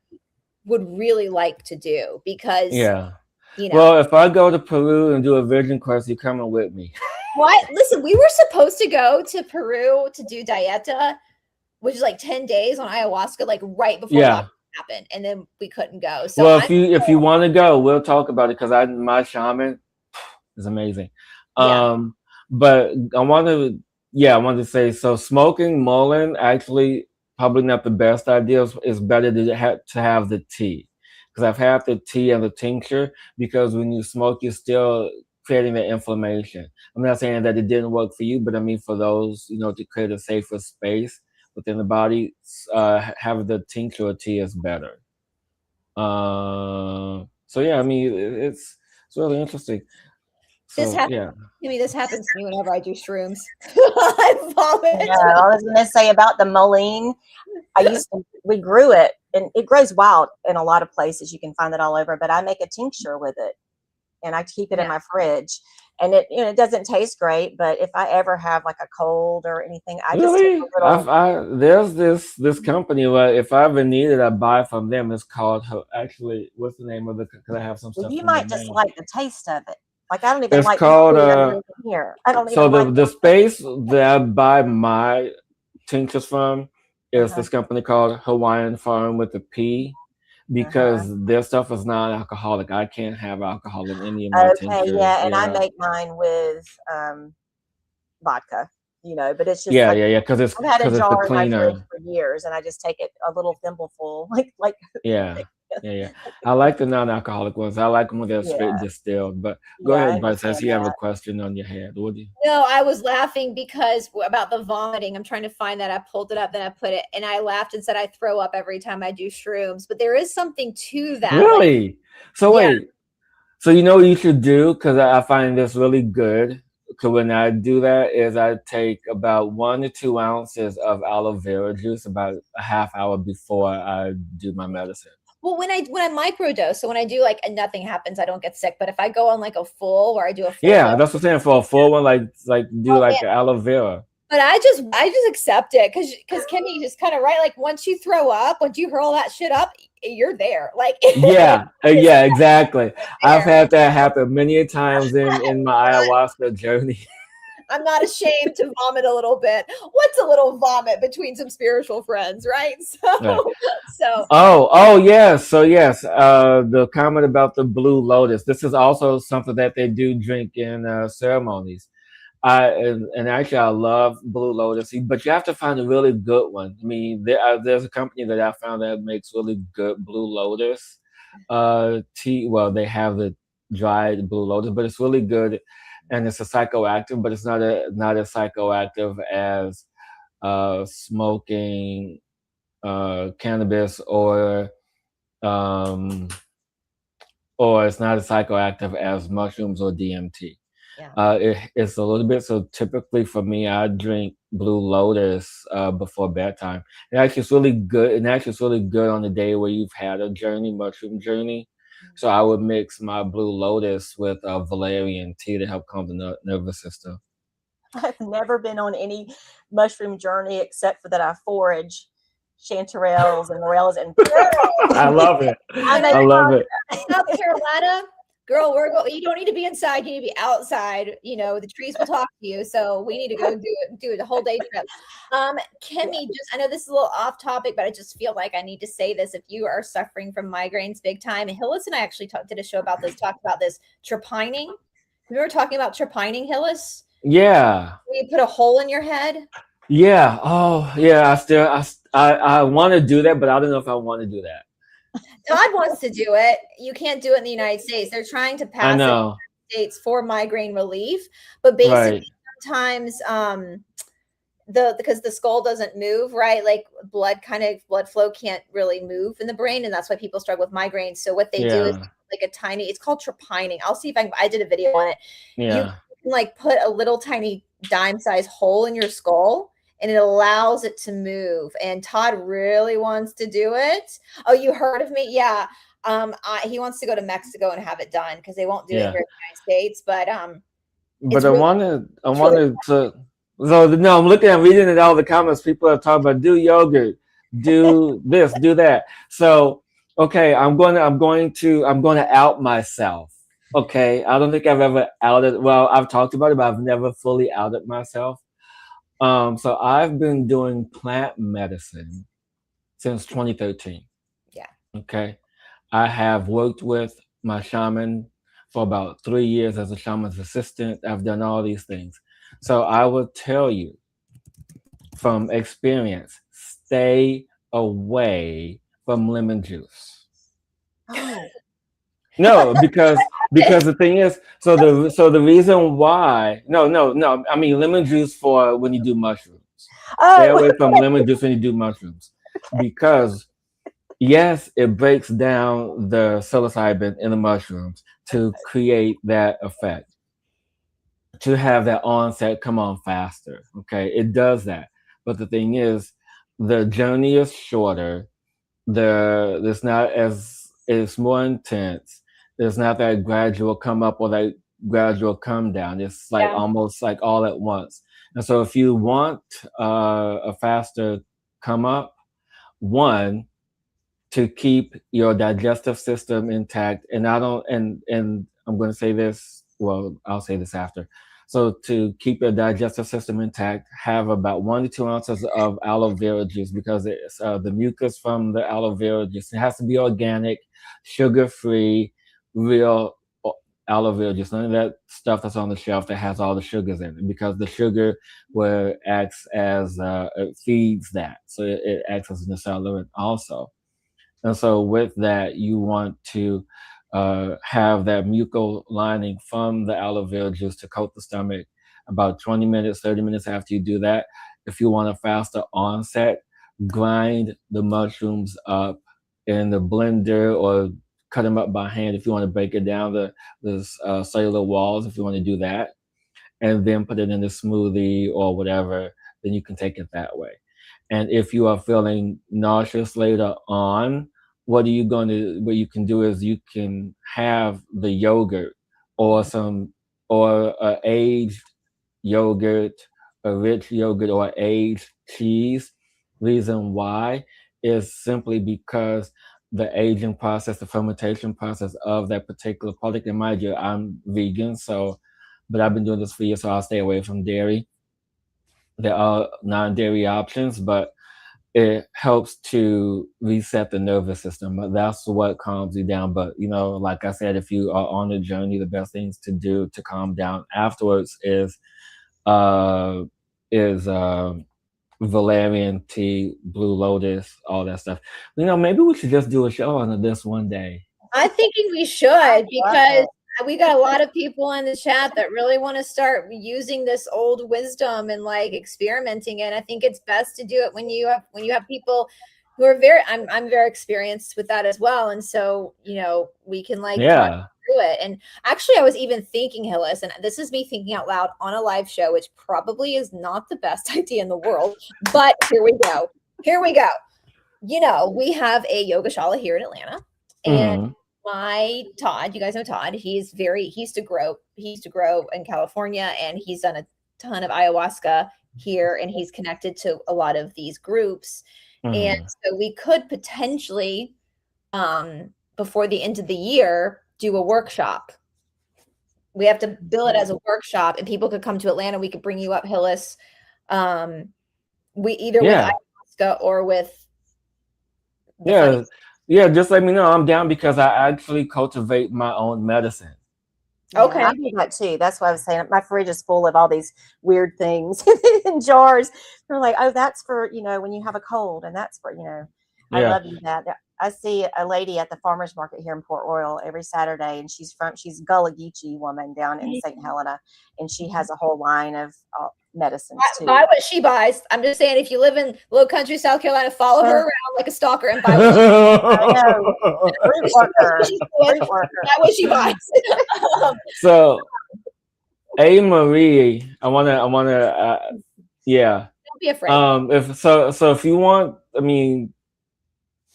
would really like to do, because well, if I go to Peru and do a vision quest, you coming with me? What? Listen, we were supposed to go to Peru to do dieta, which is like 10 days on ayahuasca, like right before that happened, and then we couldn't go. So well, if you want to go, we'll talk about it, because my shaman is amazing. But I wanted to say, so smoking mullein actually probably not the best idea. It's better to have the tea, because I've had the tea and the tincture, because when you smoke, you're still creating the inflammation. I'm not saying that it didn't work for you, but I mean for those, to create a safer space within the body, have the tincture or tea is better. So yeah, I mean it's really interesting. So, this happens to me whenever I do shrooms. I vomit. Yeah, I was going to say about the mullein. We grew it, and it grows wild in a lot of places. You can find it all over, but I make a tincture with it, and I keep it in my fridge. And it doesn't taste great, but if I ever have like a cold or anything, I just take a little. There's this company where if I ever need it, I buy from them. It's called, actually, what's the name of it? Because I have some stuff. You might just like the taste of it. Like I don't even it's like called here. I don't even so like the space that I buy my tinctures from is this company called Hawaiian Farm with a P, because their stuff is non-alcoholic. I can't have alcohol in any of my tinctures. And I make mine with vodka, but it's just because it's I've had a jar in my cleaner. fridge for years, and I just take it a little thimbleful, like I like the non-alcoholic ones. I like them when they're straight distilled. But go ahead, Brice, since you have a question on your head. Would you? No, I was laughing because about the vomiting. I'm trying to find that. I pulled it up, then I put it, and I laughed and said I throw up every time I do shrooms. But there is something to that. Really? So wait. So you know what you should do? Because I find this really good. Because when I do that, is I take about 1 to 2 ounces of aloe vera juice about a half hour before I do my medicine. Well, when I microdose, so when I do like nothing happens, I don't get sick. But if I go on like a full, where I do a full, that's what I'm saying, for a full one, like aloe vera. But I just accept it because Kimmy just kind of like once you throw up, once you hurl that shit up, you're there. Like exactly. I've had that happen many times in my ayahuasca journey. I'm not ashamed to vomit a little bit. What's a little vomit between some spiritual friends, right? Right. So Oh, yes. So yes, the comment about the blue lotus. This is also something that they do drink in ceremonies. And actually, I love blue lotus, but you have to find a really good one. I mean, there's a company that I found that makes really good blue lotus tea. Well, they have the dried blue lotus, but it's really good, and it's a psychoactive, but it's not as psychoactive as smoking cannabis um, or it's not as psychoactive as mushrooms or DMT. yeah. It's a little bit. So typically for me, I drink Blue Lotus before bedtime. And actually, it's really good. And actually, it's really good on the day where you've had a mushroom journey. So I would mix my Blue Lotus with valerian tea to help calm the nervous system. I've never been on any mushroom journey except for that I forage chanterelles and morels and I love it. I love it. South Carolina, girl, you don't need to be inside, you need to be outside. The trees will talk to you. So we need to go do it a whole day trip. Kimmy, I know this is a little off topic, but I just feel like I need to say this. If you are suffering from migraines big time, Hillis and I actually did a show about this, talked about this trepining. We were talking about trepining, Hillis. Yeah. You put a hole in your head. Yeah. Oh, yeah. I want to do that, but I don't know if I want to do that. Todd wants to do it. You can't do it in the United States. They're trying to pass it in the United States for migraine relief, but basically sometimes because the skull doesn't move, right? Like blood flow can't really move in the brain, and that's why people struggle with migraines. So what they do is like it's called trepining. I'll see if I did a video on it. Yeah. You can put a little tiny dime-sized hole in your skull, and it allows it to move. And Todd really wants to do it. Oh, you heard of me? Yeah. He wants to go to Mexico and have it done because they won't do it here in the United States. But I wanted to. So no, I'm reading at all the comments. People are talking about do yogurt, do this, do that. So okay, I'm going to out myself. Okay, I don't think I've ever outed. Well, I've talked about it, but I've never fully outed myself. So I've been doing plant medicine since 2013. Yeah. Okay. I have worked with my shaman for about 3 years as a shaman's assistant. I've done all these things. So I will tell you from experience, stay away from lemon juice. Oh. No, because the thing is, so the reason why no, I mean lemon juice for when you do mushrooms. Stay away from lemon juice when you do mushrooms, because yes, it breaks down the psilocybin in the mushrooms to create that effect, to have that onset come on faster. Okay, it does that, but the thing is, the journey is shorter. It's more intense. There's not that gradual come up or that gradual come down. It's almost like all at once. And so if you want a faster come up, one, to keep your digestive system intact, and I'm going to say this, well, I'll say this after. So to keep your digestive system intact, have about 1 to 2 ounces of aloe vera juice, because it's the mucus from the aloe vera juice. It has to be organic, sugar-free, real aloe vera juice. None of that stuff that's on the shelf that has all the sugars in it, because the sugar acts as it feeds that, so it acts as an accelerant also. And so with that, you want to have that mucal lining from the aloe vera juice to coat the stomach about 20 minutes, 30 minutes after you do that. If you want a faster onset, grind the mushrooms up in the blender or cut them up by hand if you want to break it down, the cellular walls, if you want to do that, and then put it in a smoothie or whatever, then you can take it that way. And if you are feeling nauseous later on, what you can do is you can have the yogurt or aged yogurt, a rich yogurt or aged cheese. Reason why is simply because the aging process, the fermentation process of that particular product, and mind you, I'm vegan, so but I've been doing this for years, so I'll stay away from dairy. There are non-dairy options, but it helps to reset the nervous system. That's what calms you down. But like I said, if you are on a journey, the best things to do to calm down afterwards uh is valerian tea, blue lotus, all that stuff. Maybe we should just do a show on this one day. I'm thinking we should, because we got a lot of people in the chat that really want to start using this old wisdom and like experimenting it. I think it's best to do it when you have people who are I'm very experienced with that as well. And so, we can talk through it. And actually I was even thinking, Hillis, and this is me thinking out loud on a live show, which probably is not the best idea in the world, but here we go. We have a yogashala here in Atlanta, and my Todd, you guys know Todd, he used to grow in California, and he's done a ton of ayahuasca here, and he's connected to a lot of these groups. And so we could potentially, before the end of the year, do a workshop. We have to bill it as a workshop, and people could come to Atlanta. We could bring you up, Hillis. We either with ayahuasca or with just let me know. I'm down, because I actually cultivate my own medicine. Okay. I do that too. That's why I was saying my fridge is full of all these weird things in jars. They're like, oh, that's for, when you have a cold, and that's for, I love you that. I see a lady at the farmer's market here in Port Royal every Saturday, and she's Gullah Geechee woman down in St. Helena, and she has a whole line of medicines too. Buy what she buys. I'm just saying, if you live in Low Country, South Carolina, follow her around like a stalker and buy what she buys. So, A. Marie, I wanna, Don't be afraid. If you want,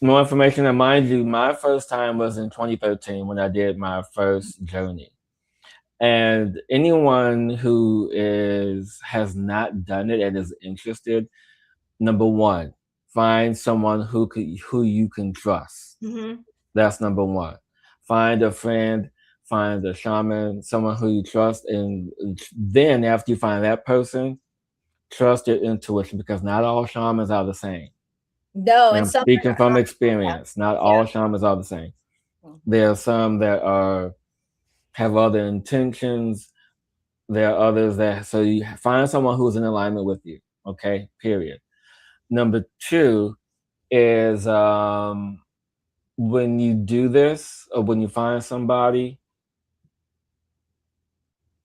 more information, and mind you, my first time was in 2013 when I did my first journey. And anyone who has not done it and is interested, number one, find someone who you can trust. That's number one. Find a friend, find a shaman, someone who you trust, and then after you find that person, trust your intuition, because not all shamans are the same. No, and I'm speaking from experience. Not all shamans are the same. There are some that have other intentions. There are others so you find someone who's in alignment with you. Okay, period. Number two is when you do this, or when you find somebody,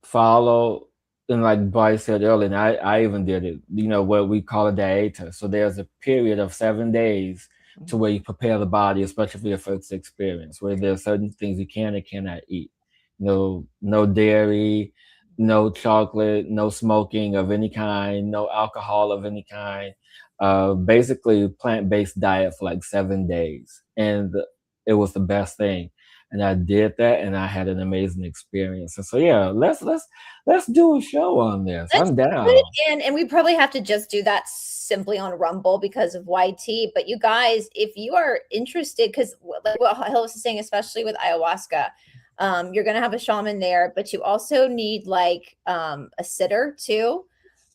follow. And like Brice said earlier, and I even did it, what we call a dieta. So there's a period of 7 days to where you prepare the body, especially for your first experience, where there's certain things you can and cannot eat. No dairy, no chocolate, no smoking of any kind, no alcohol of any kind. Basically plant-based diet for like 7 days. And it was the best thing. And I did that, and I had an amazing experience. And so, let's do a show on this. I'm down. And we probably have to just do that simply on Rumble because of YT. But you guys, if you are interested, because like what Hillis is saying, especially with ayahuasca, you're going to have a shaman there, but you also need like a sitter too.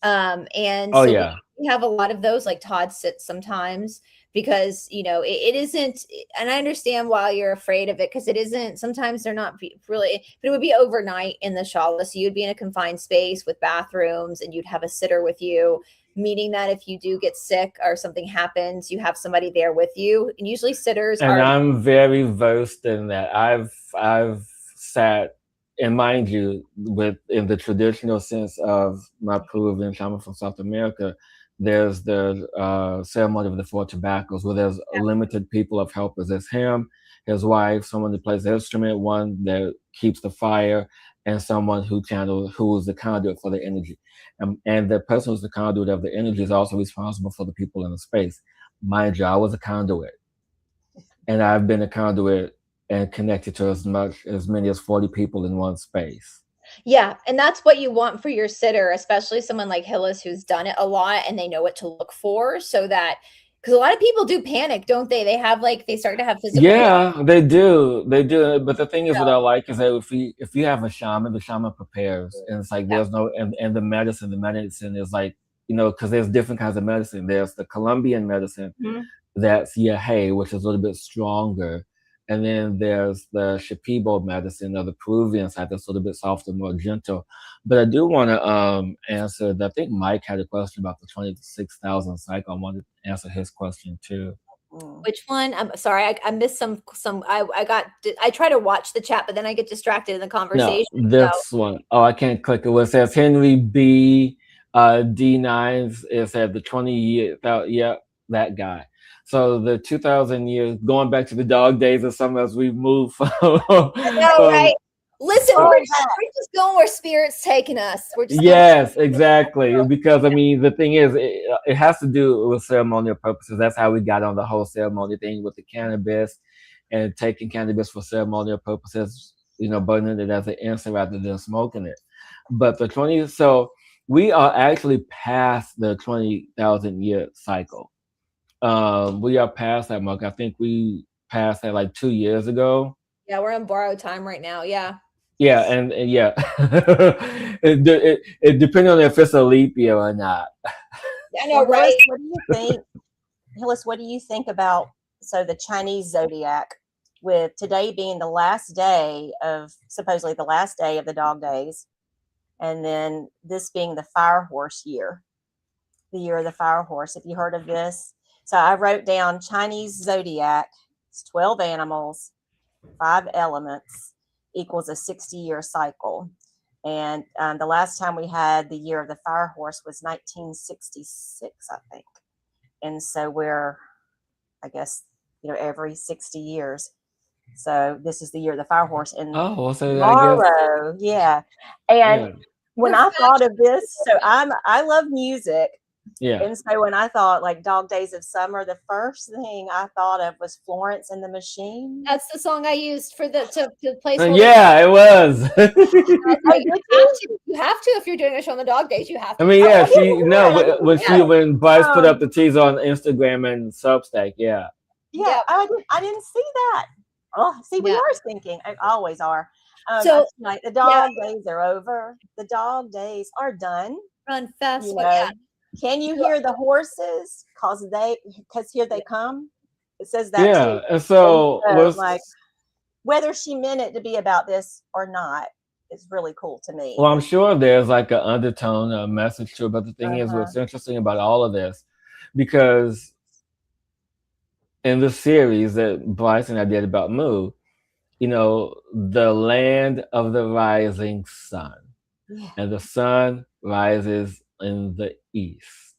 We have a lot of those, like Todd sits sometimes, because it isn't, and I understand why you're afraid of it, because it isn't, sometimes they're not really, but it would be overnight in the shala, so you'd be in a confined space with bathrooms, and you'd have a sitter with you, meaning that if you do get sick or something happens, you have somebody there with you. And usually sitters I'm very versed in that. I've sat, and mind you, in the traditional sense of my Peruvian shaman from South America, there's the ceremony of the 4 tobaccos, where there's limited people of helpers. There's him, his wife, someone that plays the instrument, one that keeps the fire, and someone who is the conduit for the energy. And the person who's the conduit of the energy is also responsible for the people in the space. Mind you, I was a conduit, and I've been a conduit and connected to as many as 40 people in one space. Yeah, and that's what you want for your sitter, especially someone like Hillis who's done it a lot and they know what to look for, so that Because a lot of people do panic, don't they? They have like they start to have physical. Yeah, they do. They do. But the thing is, what I like is that if you have a shaman, the shaman prepares, and it's like there's no and the medicine is like, you know, because there's different kinds of medicine. There's the Colombian medicine that's yahe, which is a little bit stronger, and then there's the Shipibo medicine or the Peruvian side that's a little bit softer, more gentle. But I do want to answer that. I think Mike had a question about the 26,000 cycle. I wanted to answer his question too. Which one? I'm sorry, I missed some. I try to watch the chat, but then I get distracted in the conversation. No, this one. Oh, I can't click it. It says Henry B. D9s. It said the 20 year. Yeah, that guy. So the 2,000 years, going back to the dog days of summer as we move. Right? Listen, we're just going where spirit's taking us. We're just yes, exactly. Because I mean, the thing is, it has to do with ceremonial purposes. That's how we got on the whole ceremony thing with the cannabis and taking cannabis for ceremonial purposes. You know, burning it as an incense rather than smoking it. But so we are actually past the 20,000 year cycle. We are past that mark. I think we passed that like 2 years ago. Yeah, we're on borrowed time right now. Yeah. Yeah, and yeah, it depends on if it's a leap year or not. I know, right? Hillis, what do you think? Hillis, what do you think about the Chinese zodiac, with today being the last day of supposedly the last day of the dog days, and then this being the fire horse year, the year of the fire horse? Have you heard of this? So I wrote down Chinese zodiac. It's 12 animals, 5 elements, equals a 60-year cycle. And the last time we had the year of the fire horse was 1966, I think. And so we're, I guess, every 60 years. So this is the year of the fire horse. And tomorrow, when I thought of this, so I love music. Yeah. And so when I thought like Dog Days of Summer, the first thing I thought of was Florence and the Machine. That's the song I used for to play. Yeah, it was. You have to if you're doing a show on the dog days. You have to. I mean, yeah, when Brice put up the teaser on Instagram and Substack, yeah. Yeah, I didn't see that. Oh, see, we are thinking. I always are. So like the dog days are over. The dog days are done. Run fast. Can you hear the horses? Because here they come. It says that. Yeah, too. and so like whether she meant it to be about this or not is really cool to me. Well, I'm sure there's like an undertone, a message to it. But the thing is, what's interesting about all of this, because in the series that Brice and I did about Moo, the land of the rising sun, and the sun rises in the east.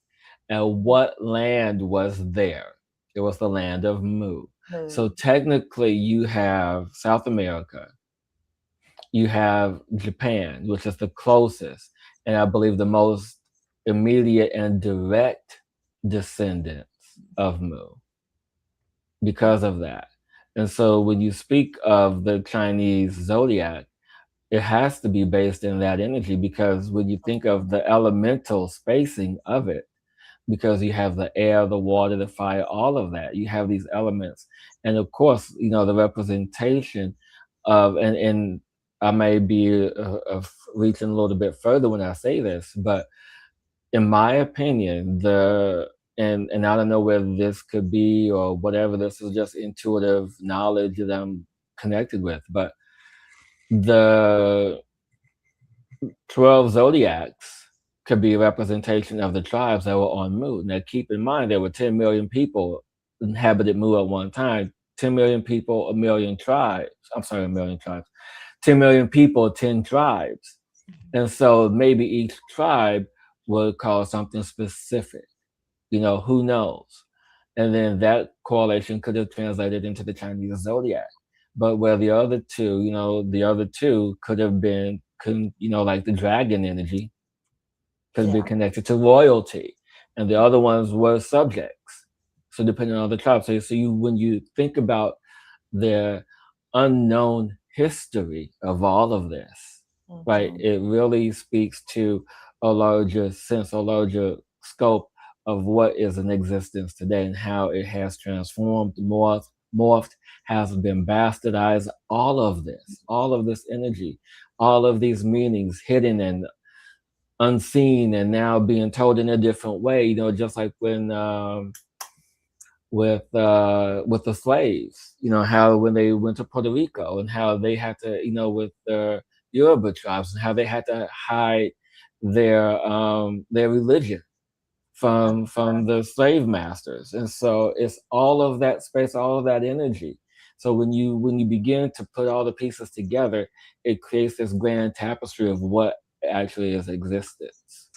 And what land was there? It was the land of Mu. So technically you have South America, you have Japan, which is the closest, and I believe the most immediate and direct descendants of Mu because of that. And so when you speak of the Chinese zodiac, it has to be based in that energy, because when you think of the elemental spacing of it, because you have the air, the water, the fire, all of that, you have these elements. And of course, the representation of, and I may be reaching a little bit further when I say this, but in my opinion, and I don't know whether this could be or whatever, this is just intuitive knowledge that I'm connected with, but the 12 zodiacs could be a representation of the tribes that were on Mu. Now, keep in mind, there were 10 million people inhabited Mu at one time. 10 million people, 1 million tribes. I'm sorry, 1 million tribes. 10 million people, 10 tribes. And so maybe each tribe would call something specific. Who knows? And then that correlation could have translated into the Chinese zodiac. But where the other two could have been, like the dragon energy, could be connected to royalty, and the other ones were subjects. So depending on the tribe. So when you think about the unknown history of all of this, right, it really speaks to a larger sense, a larger scope of what is in existence today and how it has transformed, morphed, has been bastardized. All of this energy, all of these meanings hidden and unseen and now being told in a different way, just like when with the slaves, how when they went to Puerto Rico and how they had to, with the Yoruba tribes and how they had to hide their religion from the slave masters. And so it's all of that space, all of that energy. So when you begin to put all the pieces together, it creates this grand tapestry of what actually is existence.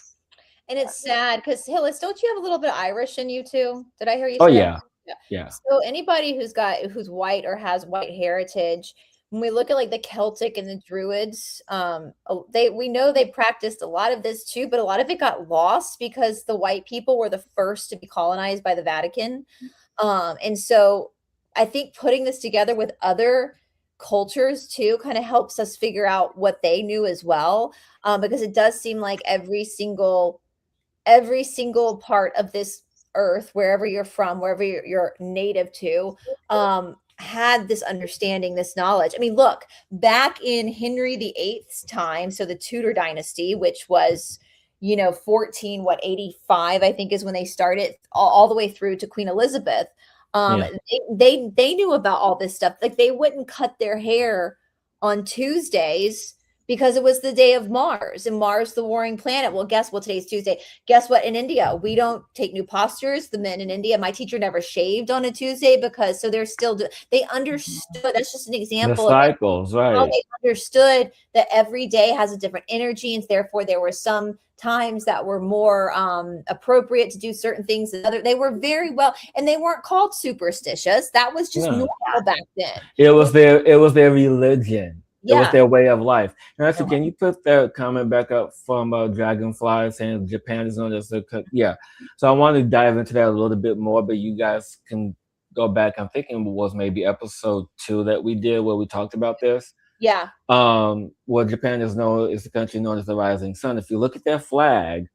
And it's sad because Hillis, don't you have a little bit of Irish in you too? Did I hear you Oh say yeah. that? Yeah. So anybody who's white or has white heritage, when we look at like the Celtic and the Druids, we know they practiced a lot of this too, but a lot of it got lost because the white people were the first to be colonized by the Vatican. And so I think putting this together with other cultures too kind of helps us figure out what they knew as well, because it does seem like every single part of this earth, wherever you're from, wherever you're native to, had this understanding, this knowledge. I mean, look, back in Henry VIII's time, so the Tudor dynasty, which was 85, I think is when they started, all the way through to Queen Elizabeth. Yeah. They knew about all this stuff. Like, they wouldn't cut their hair on Tuesdays because it was the day of Mars, and Mars, the warring planet. Well, guess what? Today's Tuesday. Guess what? In India, we don't take new postures. The men in India, my teacher never shaved on a Tuesday because, so they're still, they understood. That's just an The example cycles, of how right? they understood that every day has a different energy, and therefore there were some times that were more appropriate to do certain things than other. They were very well, and they weren't called superstitious. That was just No. normal back then. It was their religion. It was Yeah. their way of life. And actually, can you put that comment back up from Dragonfly saying Japan is known as the yeah. So I want to dive into that a little bit more, but you guys can go back. I'm thinking it was maybe episode 2 that we did where we talked about this. Yeah. Well, Japan is the country known as the rising sun. If you look at their flag,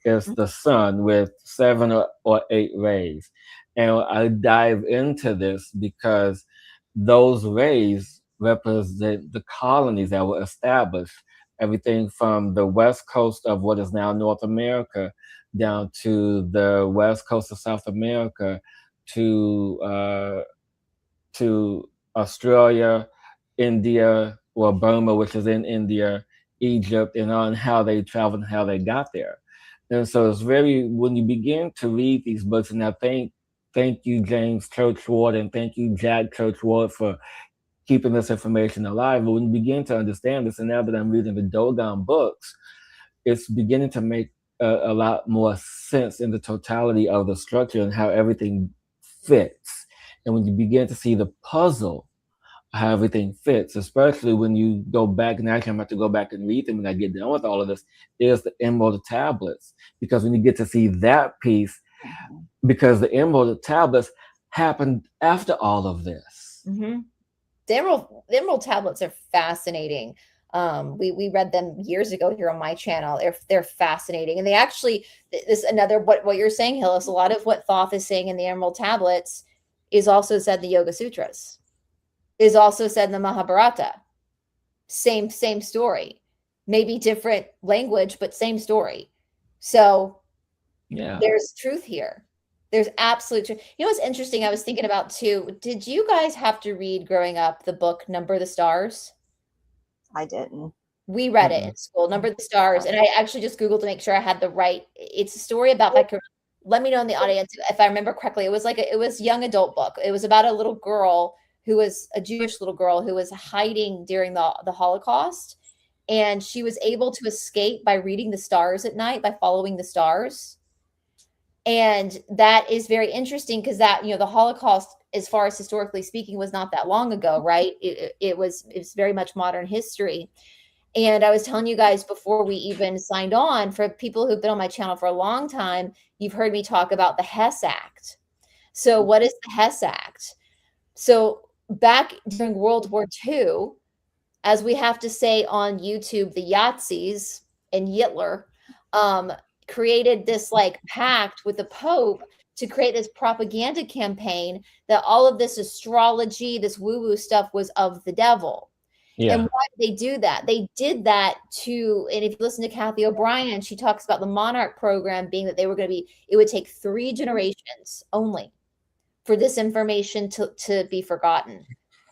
it's the sun with 7 or 8 rays. And I dive into this because those rays represent the colonies that were established, everything from the west coast of what is now North America down to the west coast of South America to Australia, India, or Burma, which is in India, Egypt, and on how they traveled and how they got there. And so it's when you begin to read these books, and I thank you, James Churchward, and thank you, Jack Churchward, for keeping this information alive. But when you begin to understand this, and now that I'm reading the Dogon books, it's beginning to make a lot more sense in the totality of the structure and how everything fits. And when you begin to see the puzzle, how everything fits, especially when you go back, and actually I'm about to go back and read them when I get done with all of this, is the Emerald Tablets. Because when you get to see that piece, because the Emerald Tablets happened after all of this. Mm-hmm. The Emerald Tablets are fascinating. We read them years ago here on my channel. They're fascinating, and they actually, this another what you're saying, Hillis. A lot of what Thoth is saying in the Emerald Tablets is also said in the Yoga Sutras, is also said in the Mahabharata. Same story, maybe different language, but same story. So yeah, there's truth here. There's absolute truth. You know what's interesting? I was thinking about too. Did you guys have to read growing up the book Number the Stars? I didn't. We read it in school, Number the Stars, and I actually just Googled to make sure I had the right. It's a story about, like, let me know in the audience if I remember correctly. It was like it was young adult book. It was about a little girl who was a Jewish little girl who was hiding during the Holocaust, and she was able to escape by reading the stars at night, by following the stars. And that is very interesting because that, the Holocaust, as far as historically speaking, was not that long ago, right? It's very much modern history. And I was telling you guys before we even signed on, for people who've been on my channel for a long time, you've heard me talk about the Hess Act. So what is the Hess Act? So back during World War II, as we have to say on YouTube, the Yahtzees and Hitler, created this like pact with the Pope to create this propaganda campaign that all of this astrology, this woo-woo stuff was of the devil. Yeah. And why did they do that? They did that to, and if you listen to Kathy O'Brien, she talks about the Monarch program being that they were going to be, it would take 3 generations only for this information to be forgotten.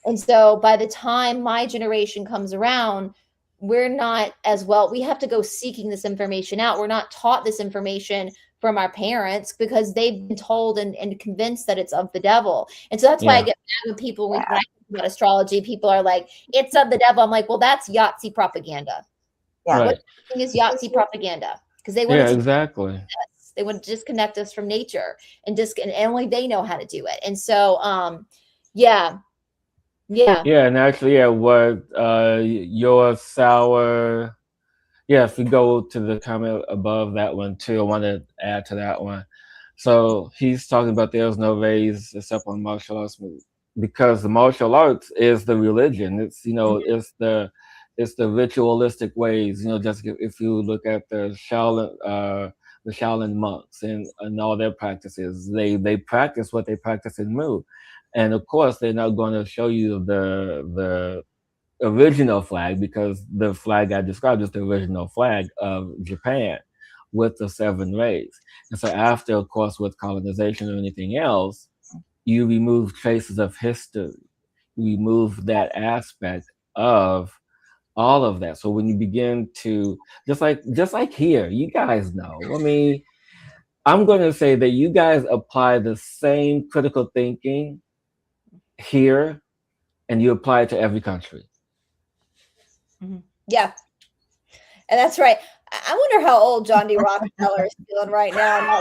And so by the time my generation comes around, we're not as well, we have to go seeking this information out. We're not taught this information from our parents because they've been told and convinced that it's of the devil. And so that's why I get mad when people, when I talk about astrology, people are like, it's of the devil. I'm like, well, that's Yahtzee propaganda. Yeah. Right. What is Yahtzee propaganda? Because they want Yeah, to exactly. they want to disconnect us from nature and only they know how to do it. And so, yeah. And actually, what your sour. Yeah, if we go to the comment above that one too, I want to add to that one. So he's talking about there's no race except on martial arts because the martial arts is the religion. It's it's the ritualistic ways. Just if you look at the Shaolin monks and all their practices, they practice what they practice in Mu, and of course they're not going to show you the original flag because the flag I described is the original flag of Japan with the 7 rays. And so after, of course, with colonization or anything else, you remove traces of history. You remove that aspect of all of that. So when you begin to just like here, you guys know. I mean, I'm going to say that you guys apply the same critical thinking here, and you apply it to every country. Yeah. And that's right. I wonder how old John D. Rockefeller is feeling right now.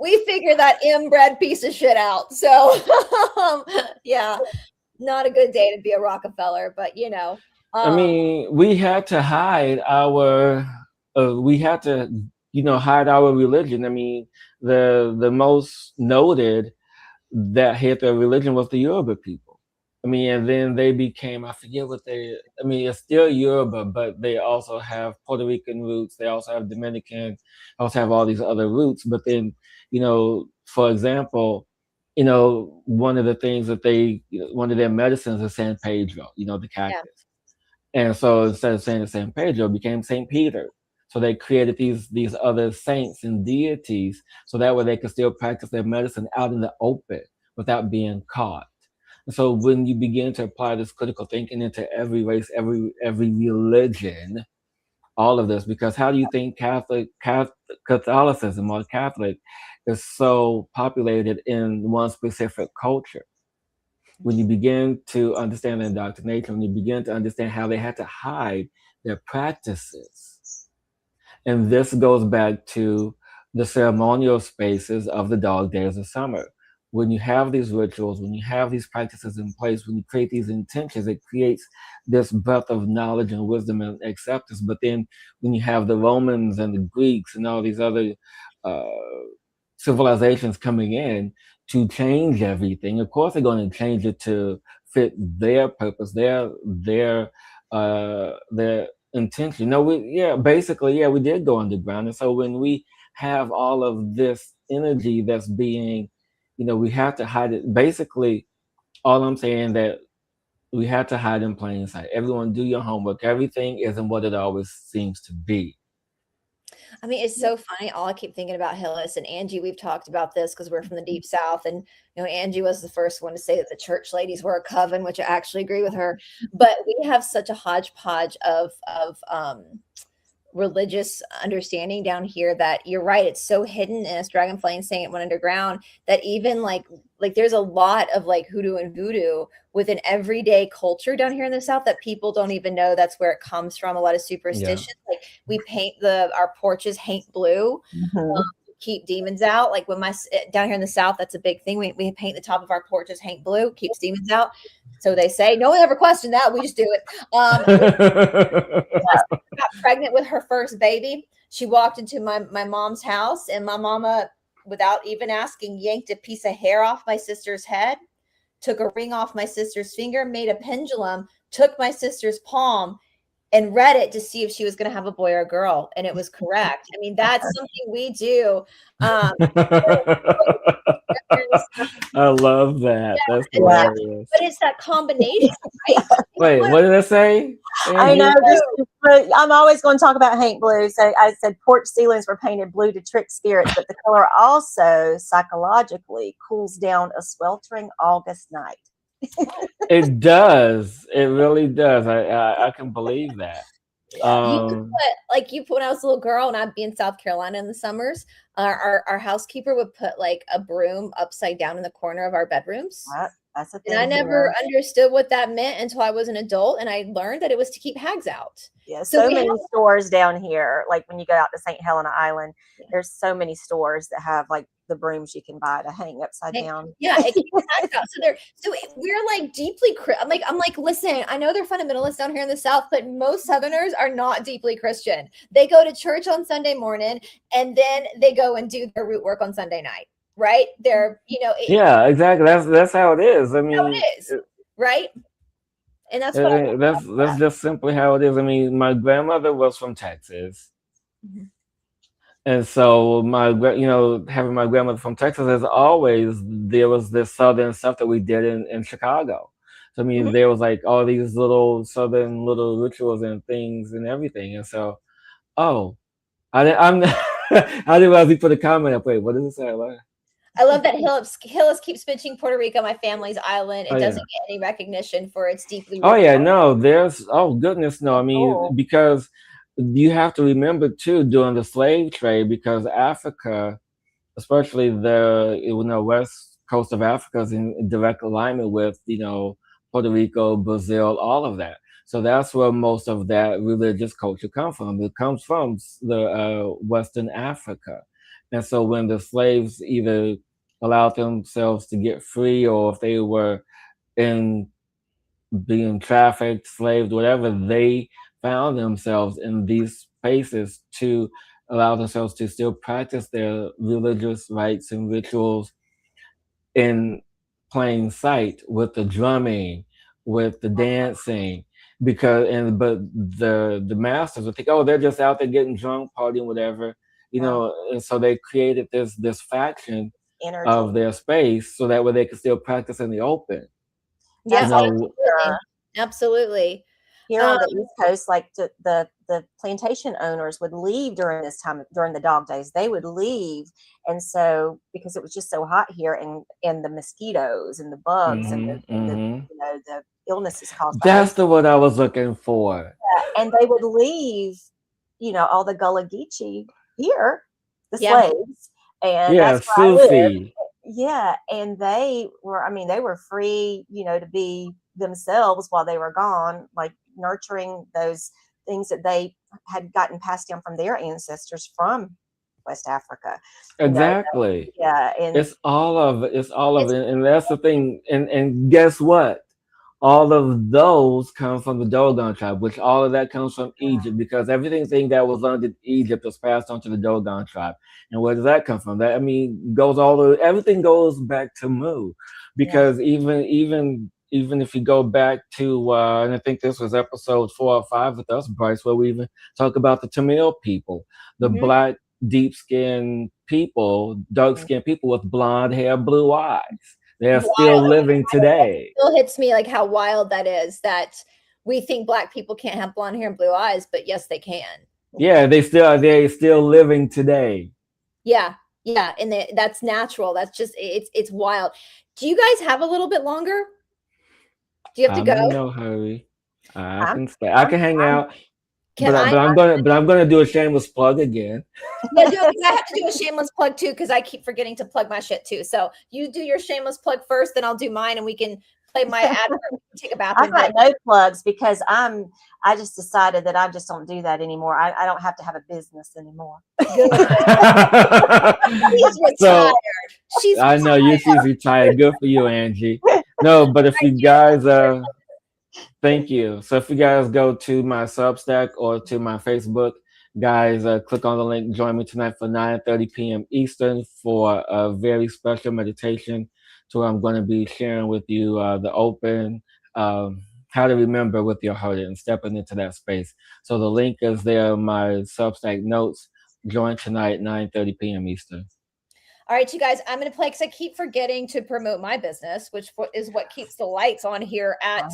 We figured that inbred piece of shit out. So, yeah, not a good day to be a Rockefeller, but I mean, we had to hide our, hide our religion. I mean, the most noted that hid their religion was the Yoruba people. I mean, and then they became, I forget what it's still Yoruba, but they also have Puerto Rican roots. They also have Dominican, also have all these other roots. But then, for example, one of the things that one of their medicines is San Pedro, the cactus. And so instead of saying San Pedro, it became St. Peter. So they created these other saints and deities so that way they could still practice their medicine out in the open without being caught. And so when you begin to apply this critical thinking into every race, every religion, all of this, because how do you think Catholicism or Catholic is so populated in one specific culture? When you begin to understand the indoctrination, when you begin to understand how they had to hide their practices. And this goes back to the ceremonial spaces of the dog days of summer. When you have these rituals, when you have these practices in place, when you create these intentions, it creates this breadth of knowledge and wisdom and acceptance. But then when you have the Romans and the Greeks and all these other civilizations coming in to change everything, of course they're going to change it to fit their purpose, their intention. No, we did go underground. And so when we have all of this energy that's being, we have to hide it. Basically, all I'm saying that we have to hide in plain sight. Everyone do your homework. Everything isn't what it always seems to be. I mean, it's so funny. All I keep thinking about Hillis and Angie, we've talked about this because we're from the deep South. And, Angie was the first one to say that the church ladies were a coven, which I actually agree with her. But we have such a hodgepodge of religious understanding down here that you're right. It's so hidden, and as Dragonfly and saying it went underground, that even like there's a lot of like hoodoo and voodoo within everyday culture down here in the South that people don't even know that's where it comes from. A lot of superstitions. Yeah. Like we paint our porches paint blue. Mm-hmm. Keep demons out. Like when down here in the South, that's a big thing. We paint the top of our porches paint blue, keeps demons out. So they say. No one ever questioned that. We just do it. Got pregnant with her first baby. She walked into my mom's house, and my mama, without even asking, yanked a piece of hair off my sister's head, took a ring off my sister's finger, made a pendulum, took my sister's palm, and read it to see if she was going to have a boy or a girl, and it was correct. I mean, that's something we do. I love that. Yeah, That's hilarious. but it's that combination, right? Wait, what did I say? I know. But I'm always going to talk about Hank Blue. So I said porch ceilings were painted blue to trick spirits, but the color also psychologically cools down a sweltering August night. It does. It really does. I can believe that. You put when I was a little girl and I'd be in South Carolina in the summers, our housekeeper would put like a broom upside down in the corner of our bedrooms. That's a thing. And I never understood what that meant until I was an adult, and I learned that it was to keep hags out. Yeah, so many stores down here. Like when you go out to St. Helena Island, there's so many stores that have like the brooms you can buy to hang upside down. Yeah, it keeps hags out. So we're like deeply. I'm like, listen. I know they're fundamentalists down here in the South, but most Southerners are not deeply Christian. They go to church on Sunday morning, and then they go and do their root work on Sunday night. Right? They're, yeah, exactly. That's how it is. I mean, how it is, right? And that's what that's just simply how it is. I mean, my grandmother was from Texas, and so having my grandmother from Texas, as always, there was this Southern stuff that we did in Chicago. So I mean, there was like all these little Southern little rituals and things and everything. And so, I didn't realize he put a comment up. Wait, what does it say? I love that Hillis keeps mentioning Puerto Rico, my family's island. It doesn't get any recognition for its deeply. Goodness, no. I mean, because you have to remember too, during the slave trade, because Africa, especially the west coast of Africa, is in direct alignment with Puerto Rico, Brazil, all of that. So that's where most of that religious culture comes from. It comes from the Western Africa. And so when the slaves either allowed themselves to get free, or if they were being trafficked, slaved, whatever, they found themselves in these spaces to allow themselves to still practice their religious rites and rituals in plain sight, with the drumming, with the dancing. But the masters would think, they're just out there getting drunk, partying, whatever. And so they created this faction of their space, so that way they could still practice in the open. Yes, absolutely. Here on the East Coast, like the plantation owners would leave during this time, during the dog days. They would leave, and so because it was just so hot here, and the mosquitoes and the bugs and the illnesses caused. That's the word I was looking for. Yeah, and they would leave, all the Gullah Geechee here, the slaves, and that's where I lived. Yeah, and they were free, to be themselves while they were gone, like nurturing those things that they had gotten passed down from their ancestors from West Africa. Exactly. And it's all of it, and that's the thing. And guess what? All of those come from the Dogon tribe, which all of that comes from Egypt, because everything that was under Egypt was passed on to the Dogon tribe. And where does that come from? Everything goes back to Mu, because even if you go back to, and I think this was episode 4 or 5 with us, Brice, where we even talk about the Tamil people, the black, deep-skinned people, dark-skinned people with blonde hair, blue eyes. They're still living today. It still hits me like how wild that is, that we think black people can't have blonde hair and blue eyes, but yes, they can. Yeah, they're still living today. Yeah, and that's natural. That's just it's wild. Do you guys have a little bit longer? Do you have to go? No hurry. I can stay. I can hang out. But I'm gonna do a shameless plug again. Yeah, I have to do a shameless plug too, because I keep forgetting to plug my shit too. So you do your shameless plug first, then I'll do mine, and we can play my ad. Take a bathroom. I've got no plugs, because I just decided that I just don't do that anymore. I don't have to have a business anymore. She's retired. I know she's retired. Good for you, Angie. No, but if you guys thank you. So if you guys go to my Substack or to my Facebook, guys, click on the link. Join me tonight for 9:30 p.m. Eastern for a very special meditation. So I'm going to be sharing with you the open how to remember with your heart and stepping into that space. So the link is there in my Substack notes. Join tonight, 9:30 p.m. Eastern. All right, you guys, I'm going to play because I keep forgetting to promote my business, which is what keeps the lights on here at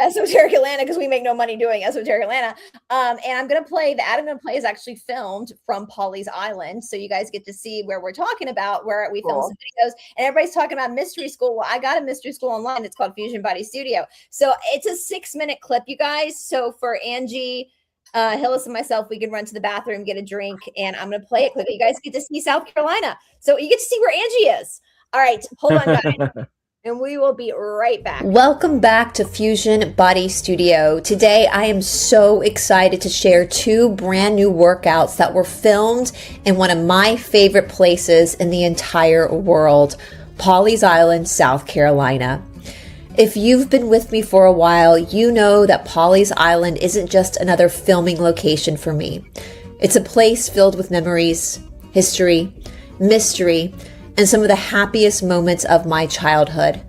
Esoteric Atlanta, because we make no money doing Esoteric Atlanta. And I'm going to play, the ad I'm going to play is actually filmed from Pawleys Island. So you guys get to see where we're talking about, where we film some videos. And everybody's talking about mystery school. Well, I got a mystery school online. It's called Fusion Body Studio. So it's a 6-minute clip, you guys. So for Angie, Hillis and myself, we can run to the bathroom, get a drink, and I'm going to play it quickly. You guys get to see South Carolina. So you get to see where Angie is. All right, hold on, guys. And we will be right back. Welcome back to Fusion Body Studio. Today, I am so excited to share 2 brand new workouts that were filmed in one of my favorite places in the entire world, Pawleys Island, South Carolina. If you've been with me for a while, you know that Pawleys Island isn't just another filming location for me. It's a place filled with memories, history, mystery, and some of the happiest moments of my childhood.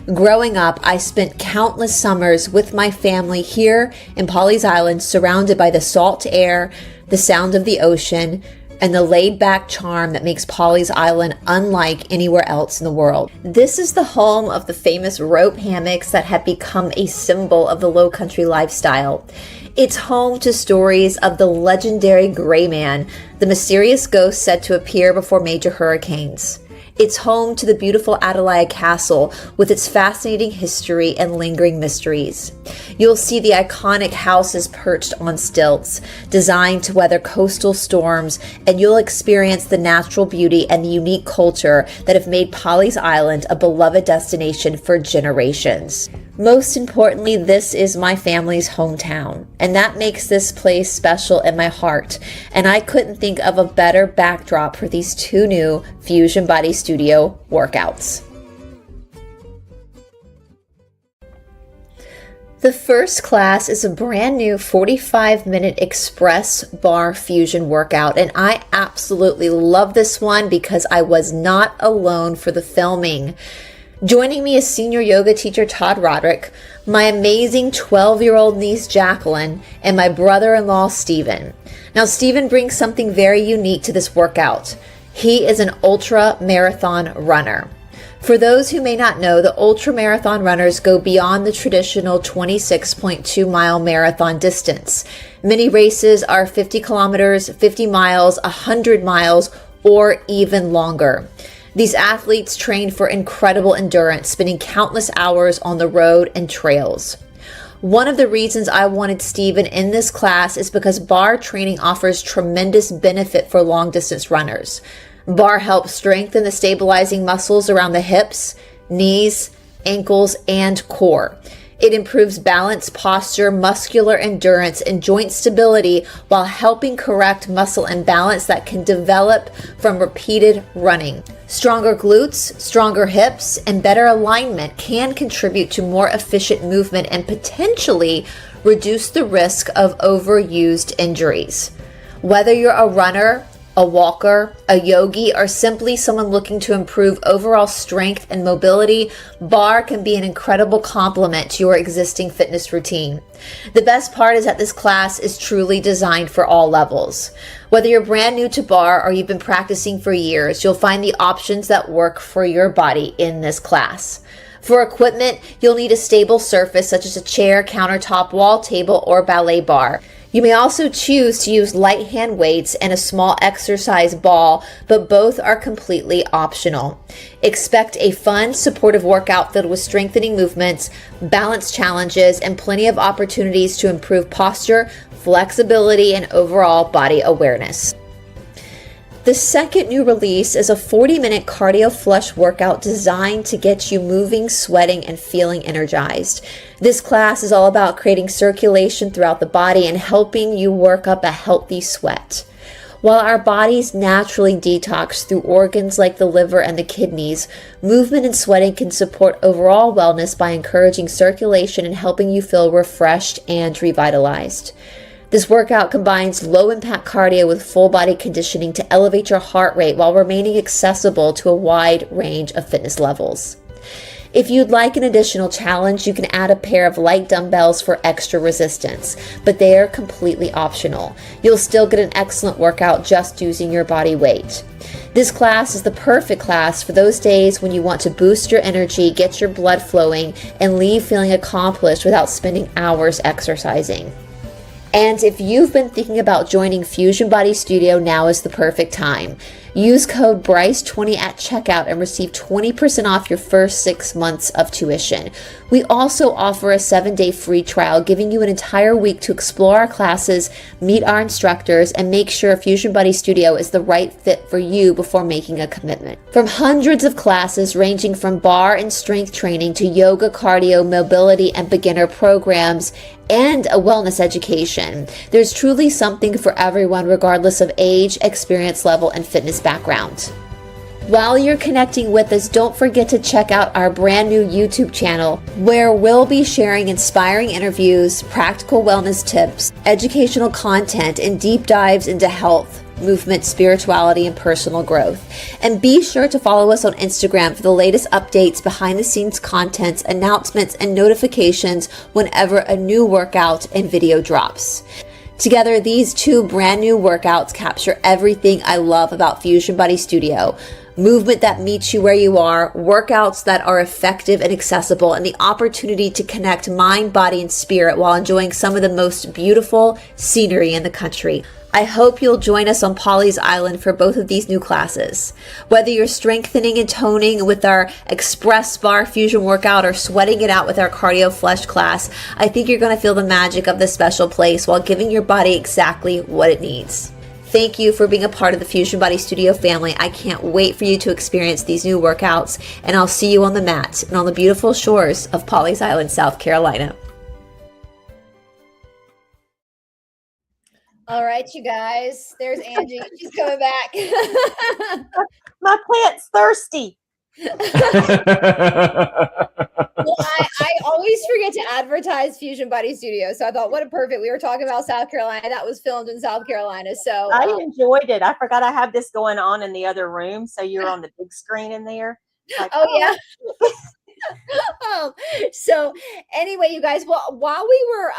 Growing up, I spent countless summers with my family here in Pawleys Island, surrounded by the salt air, the sound of the ocean, and the laid-back charm that makes Pawleys Island unlike anywhere else in the world. This is the home of the famous rope hammocks that have become a symbol of the Lowcountry lifestyle. It's home to stories of the legendary Gray Man, the mysterious ghost said to appear before major hurricanes. It's home to the beautiful Adelia Castle with its fascinating history and lingering mysteries. You'll see the iconic houses perched on stilts, designed to weather coastal storms, and you'll experience the natural beauty and the unique culture that have made Pawleys Island a beloved destination for generations. Most importantly, this is my family's hometown, and that makes this place special in my heart. And I couldn't think of a better backdrop for these 2 new Fusion Body Studio workouts. The first class is a brand new 45-minute express bar fusion workout, and I absolutely love this one because I was not alone for the filming. Joining me is senior yoga teacher Todd Roderick, my amazing 12-year-old niece Jacqueline, and my brother-in-law Stephen. Now, Stephen brings something very unique to this workout. He is an ultra marathon runner. For those who may not know, the ultra marathon runners go beyond the traditional 26.2 mile marathon distance. Many races are 50 kilometers, 50 miles, 100 miles, or even longer. These athletes train for incredible endurance, spending countless hours on the road and trails. One of the reasons I wanted Stephen in this class is because bar training offers tremendous benefit for long distance runners. Bar helps strengthen the stabilizing muscles around the hips, knees, ankles, and core. It improves balance, posture, muscular endurance, and joint stability while helping correct muscle imbalance that can develop from repeated running. Stronger glutes, stronger hips, and better alignment can contribute to more efficient movement and potentially reduce the risk of overused injuries. Whether you're a runner, a walker, a yogi, or simply someone looking to improve overall strength and mobility, bar can be an incredible complement to your existing fitness routine. The best part is that this class is truly designed for all levels. Whether you're brand new to bar or you've been practicing for years, you'll find the options that work for your body in this class. For equipment, you'll need a stable surface such as a chair, countertop, wall table, or ballet bar. You may also choose to use light hand weights and a small exercise ball, but both are completely optional. Expect a fun, supportive workout filled with strengthening movements, balance challenges, and plenty of opportunities to improve posture, flexibility, and overall body awareness. The second new release is a 40-minute cardio flush workout designed to get you moving, sweating, and feeling energized. This class is all about creating circulation throughout the body and helping you work up a healthy sweat. While our bodies naturally detox through organs like the liver and the kidneys, movement and sweating can support overall wellness by encouraging circulation and helping you feel refreshed and revitalized. This workout combines low-impact cardio with full-body conditioning to elevate your heart rate while remaining accessible to a wide range of fitness levels. If you'd like an additional challenge, you can add a pair of light dumbbells for extra resistance, but they are completely optional. You'll still get an excellent workout just using your body weight. This class is the perfect class for those days when you want to boost your energy, get your blood flowing, and leave feeling accomplished without spending hours exercising. And if you've been thinking about joining Fusion Body Studio, now is the perfect time. Use code BRICE20 at checkout and receive 20% off your first 6 months of tuition. We also offer a 7-day free trial, giving you an entire week to explore our classes, meet our instructors, and make sure Fusion Body Studio is the right fit for you before making a commitment. From hundreds of classes ranging from bar and strength training to yoga, cardio, mobility, and beginner programs, and a wellness education, there's truly something for everyone regardless of age, experience level, and fitness background. While you're connecting with us, don't forget to check out our brand new YouTube channel, where we'll be sharing inspiring interviews, practical wellness tips, educational content, and deep dives into health, movement, spirituality, and personal growth. And be sure to follow us on Instagram for the latest updates, behind the scenes contents, announcements, and notifications whenever a new workout and video drops. Together, these 2 brand new workouts capture everything I love about Fusion Body Studio. Movement that meets you where you are, workouts that are effective and accessible, and the opportunity to connect mind, body, and spirit while enjoying some of the most beautiful scenery in the country. I hope you'll join us on Polly's Island for both of these new classes. Whether you're strengthening and toning with our Express Bar Fusion workout or sweating it out with our Cardio Flesh class, I think you're going to feel the magic of this special place while giving your body exactly what it needs. Thank you for being a part of the Fusion Body Studio family. I can't wait for you to experience these new workouts, and I'll see you on the mat and on the beautiful shores of Polly's Island, South Carolina. All right, you guys. There's Angie. She's coming back. My plant's thirsty. Well, I always forget to advertise Fusion Body Studio. So I thought, what a perfect. We were talking about South Carolina. That was filmed in South Carolina. So I enjoyed it. I forgot I have this going on in the other room. So you're on the big screen in there. Like, yeah. So anyway, you guys, well, while we were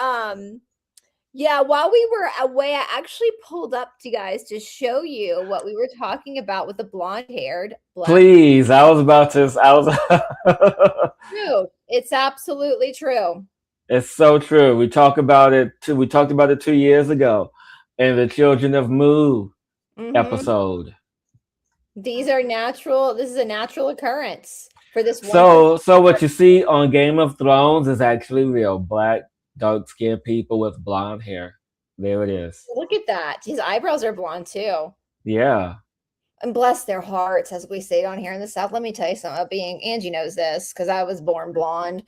away, I actually pulled up to you guys to show you what we were talking about with the blonde-haired. Please, I was. True. It's absolutely true. It's so true. We talked about it 2 years ago in the Children of Mu episode. These are natural. This is a natural occurrence for this one. So what you see on Game of Thrones is actually real. Black, dark-skinned people with blonde hair. There it is. Look at that. His eyebrows are blonde too. Yeah. And bless their hearts, as we say down here in the South. Let me tell you something about being, Angie knows this because I was born blonde.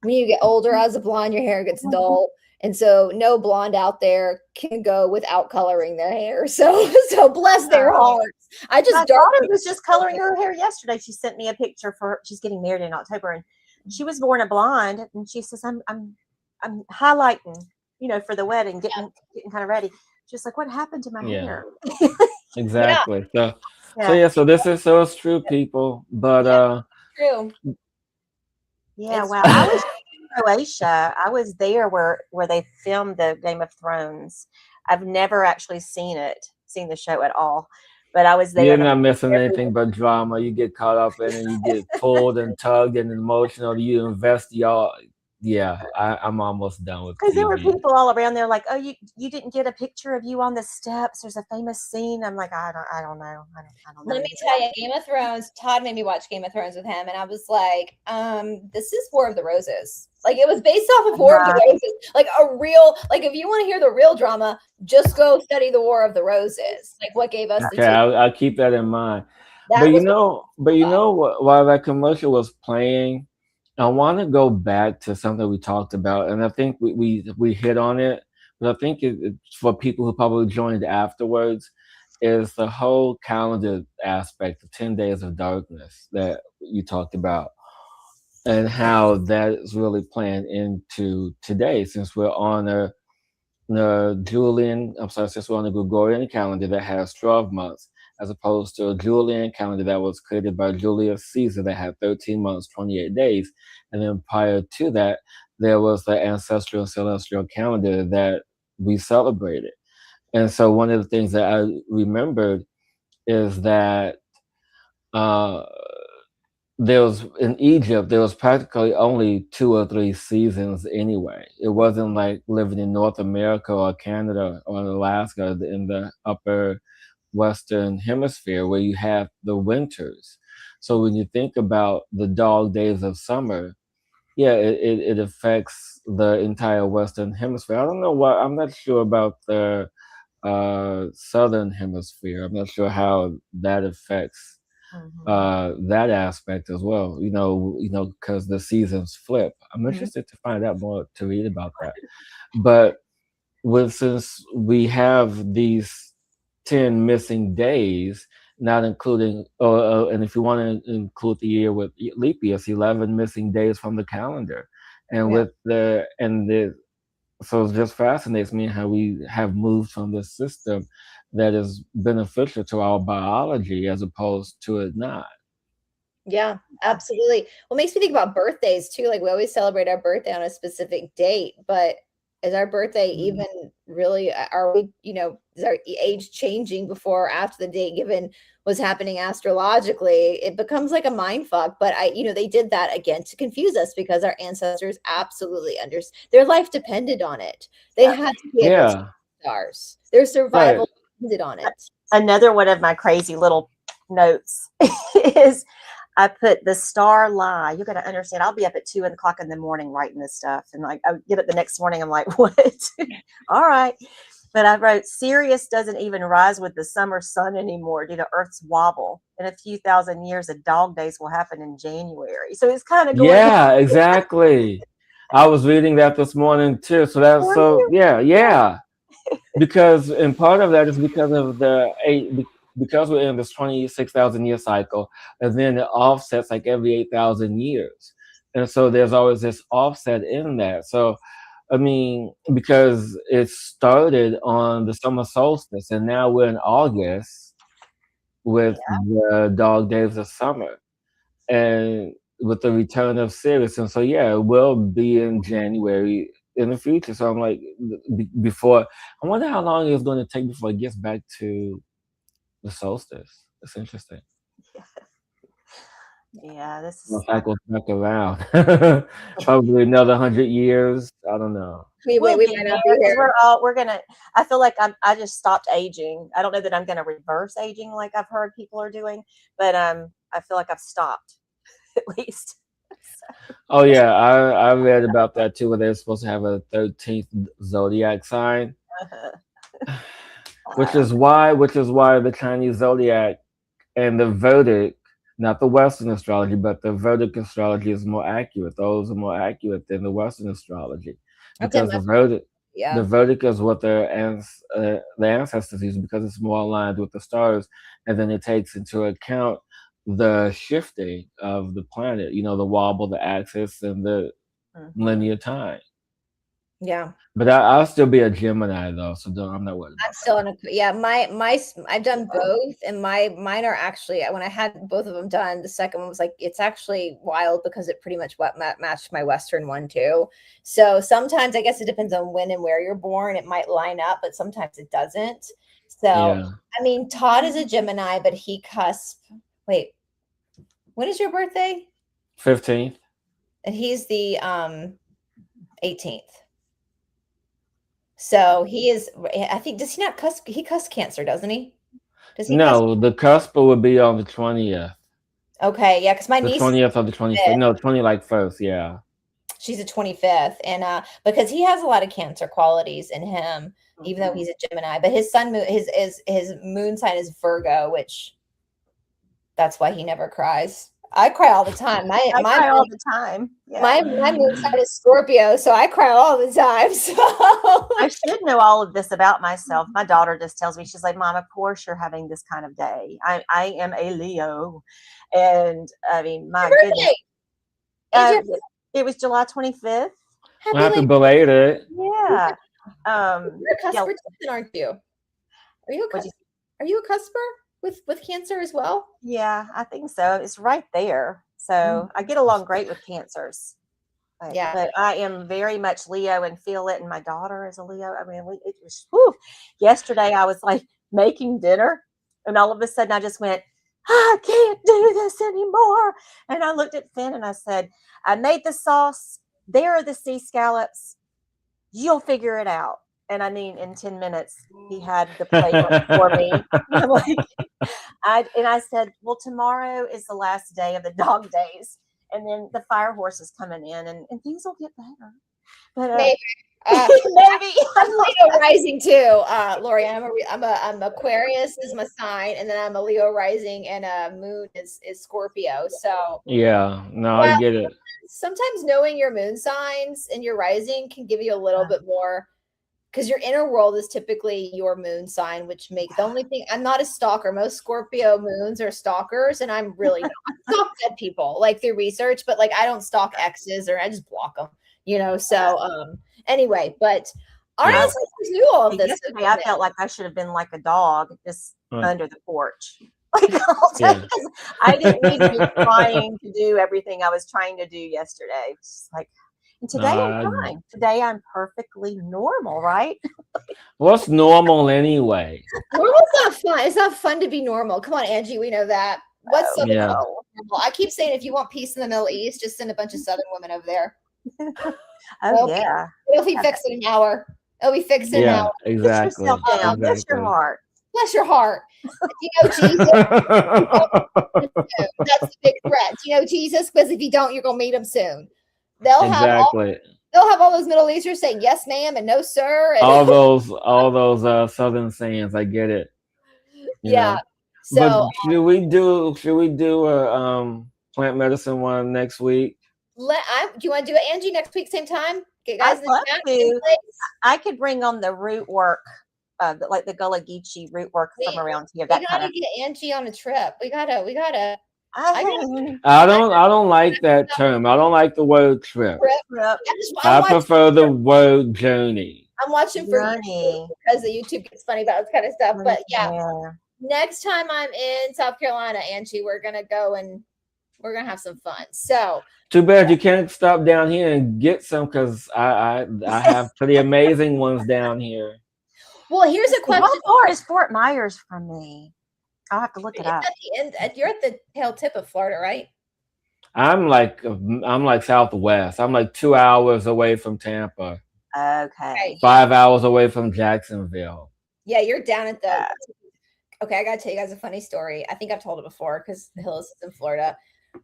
When you get older as a blonde, your hair gets dull. And so no blonde out there can go without coloring their hair. So bless their hearts. My daughter was just coloring her hair yesterday. She sent me a picture she's getting married in October, and she was born a blonde, and she says, I'm highlighting, for the wedding, getting kind of ready. She's like, what happened to my hair? Exactly. So this is it's true, people. But true. Yeah, wow. I was in Croatia. I was there where they filmed the Game of Thrones. I've never actually seen the show at all. But I was there. You're not missing anything but drama. You get caught up in it, and you get pulled and tugged and emotional. You invest y'all. Yeah, I'm almost done with. Because there were people all around there like, oh, you didn't get a picture of you on the steps. There's a famous scene. I'm like, I don't know. Let me tell you, Game of Thrones. Todd made me watch Game of Thrones with him, and I was like, this is War of the Roses. Like, it was based off of War of the Roses. Like a real, like if you want to hear the real drama, just go study the War of the Roses. Like what gave us. Okay, I'll keep that in mind. But you know what? While that commercial was playing, I want to go back to something we talked about, and I think we hit on it, but I think it's for people who probably joined afterwards, is the whole calendar aspect of 10 Days of Darkness that you talked about, and how that is really playing into today, since we're on since we're on the Gregorian calendar that has 12 months. as opposed to a Julian calendar that was created by Julius Caesar that had 13 months, 28 days. And then prior to that, there was the ancestral and celestial calendar that we celebrated. And so one of the things that I remembered is that uh, there was in Egypt, there was practically only 2 or 3 seasons anyway. It wasn't like living in North America or Canada or Alaska in the upper Western hemisphere where you have the winters. So when you think about the dog days of summer, yeah, it affects the entire Western hemisphere. I don't know why, I'm not sure about the Southern hemisphere. I'm not sure how that affects that aspect as well. Because the seasons flip. I'm interested to find out more to read about that. But since we have these 10 missing days, not including, and if you want to include the year with leap year, it's 11 missing days from the calendar, and so it just fascinates me how we have moved from this system that is beneficial to our biology as opposed to it not. Yeah, absolutely. Well, it makes me think about birthdays too. Like we always celebrate our birthday on a specific date, but is our birthday even really, are we, is our age changing before or after the date given what's happening astrologically? It becomes like a mind fuck. But they did that again to confuse us because our ancestors absolutely their life depended on it. They had to be able to stars. Their survival depended on it. Another one of my crazy little notes is I put the star lie. You got to understand, I'll be up at 2 o'clock in the morning writing this stuff. And like, I get up the next morning, I'm like, what? All right. But I wrote, Sirius doesn't even rise with the summer sun anymore due to Earth's wobble. In a few thousand years, the dog days will happen in January. So it's kind of going. Yeah, exactly. I was reading that this morning too. So that's yeah. And part of that is because of because we're in this 26,000 year cycle, and then it offsets like every 8,000 years. And so there's always this offset in that. So, I mean, because it started on the summer solstice, and now we're in August with the dog days of summer and with the return of Sirius. And so, yeah, it will be in January in the future. So I'm like, before, I wonder how long it's going to take before it gets back to the solstice. It's interesting. Yeah, this is cycles back around. Probably another 100 years. I don't know. We might not be here. We're gonna. I feel like I just stopped aging. I don't know that I'm gonna reverse aging like I've heard people are doing, but I feel like I've stopped at least. Oh yeah, I read about that too, where they're supposed to have a 13th zodiac sign. Which is why the Chinese zodiac and the Vedic, not the Western astrology, but the Vedic astrology is more accurate. Those are more accurate than the Western astrology. Because the Vedic is what the ancestors use because it's more aligned with the stars. And then it takes into account the shifting of the planet, the wobble, the axis, and the linear time. Yeah. But I'll still be a Gemini though, so I'm not worried. I'm still I've done both, and mine are actually, when I had both of them done, the second one was like, it's actually wild because it pretty much matched my Western one too. So sometimes I guess it depends on when and where you're born. It might line up, but sometimes it doesn't. So I mean, Todd is a Gemini, but he wait, when is your birthday? 15th. And he's the 18th. So he is, I think, does he not cusp? He cusp Cancer, doesn't he? Does he? No, the cusp would be on the 20th. Okay, yeah, because my niece 20th or the 25th. No, 21st, yeah. She's the 25th, and because he has a lot of Cancer qualities in him, even though he's a Gemini. But his his moon sign is Virgo, which that's why he never cries. I cry all the time. I cry all the time. Yeah. My moon sign is Scorpio, so I cry all the time. So I should know all of this about myself. My daughter just tells me, she's like, "Mom, of course you're having this kind of day. I am a Leo," and I mean, my goodness. It was July 25th. Happy belated. Yeah. You're a cusper, aren't you? Are you a cusper? with Cancer as well? Yeah, I think so. It's right there. So I get along great with Cancers. Yeah. But I am very much Leo and feel it. And my daughter is a Leo. I mean, it was, whew. Yesterday I was like making dinner and all of a sudden I just went, I can't do this anymore. And I looked at Finn and I said, I made the sauce. There are the sea scallops. You'll figure it out. And I mean, in 10 minutes, he had the plate for me. I'm like, I said, well, tomorrow is the last day of the dog days. And then the fire horse is coming in and things will get better. But Maybe. maybe. I'm Leo rising too, Lori. I'm Aquarius is my sign, and then I'm a Leo rising, and moon is Scorpio. So Yeah, no, I get it. Sometimes knowing your moon signs and your rising can give you a little bit more, because your inner world is typically your moon sign, which makes the only thing. I'm not a stalker. Most Scorpio moons are stalkers, and I'm really not. I stalk dead people like through research, but like I don't stalk exes, or I just block them. So anyway, but our ancestors knew all of this. Yesterday, I felt like I should have been like a dog just under the porch. Like all day, because I didn't need to be trying to do everything I was trying to do yesterday. It's just like, and today I'm fine. Today I'm perfectly normal, right? What's normal anyway? Normal's not fun. It's not fun to be normal. Come on, Angie, we know that. What's Southern normal? I keep saying if you want peace in the Middle East, just send a bunch of Southern women over there. It'll be fixed in an hour. It'll be fixed in an hour. Exactly. Bless yourself down. Bless your heart. Bless your heart. Jesus. That's the big threat. Jesus, because if you don't, you're gonna meet him soon. They'll have all those Middle Easterners saying yes, ma'am, and no, sir. And all those Southern sayings. I get it. You know? So but should we do a plant medicine one next week? Do you want to do it, Angie, next week, same time? Get guys I'd love to. I could bring on the root work, like the Gullah Geechee root work from around here. We gotta get Angie on a trip. We gotta. I don't like that term. I don't like the word trip. I prefer the word journey. I'm watching for you because the YouTube gets funny about this kind of stuff. But next time I'm in South Carolina, Angie, we're gonna go and we're gonna have some fun. So too bad you can't stop down here and get some, because I have pretty amazing ones down here. Well, here's a question. How far is Fort Myers from me? I'll have to look it up. You're at the tail tip of Florida, right? I'm like southwest. I'm like 2 hours away from Tampa. Okay. 5 hours away from Jacksonville. Yeah, you're down at the. Okay, I gotta tell you guys a funny story. I think I've told it before because Hillis is in Florida.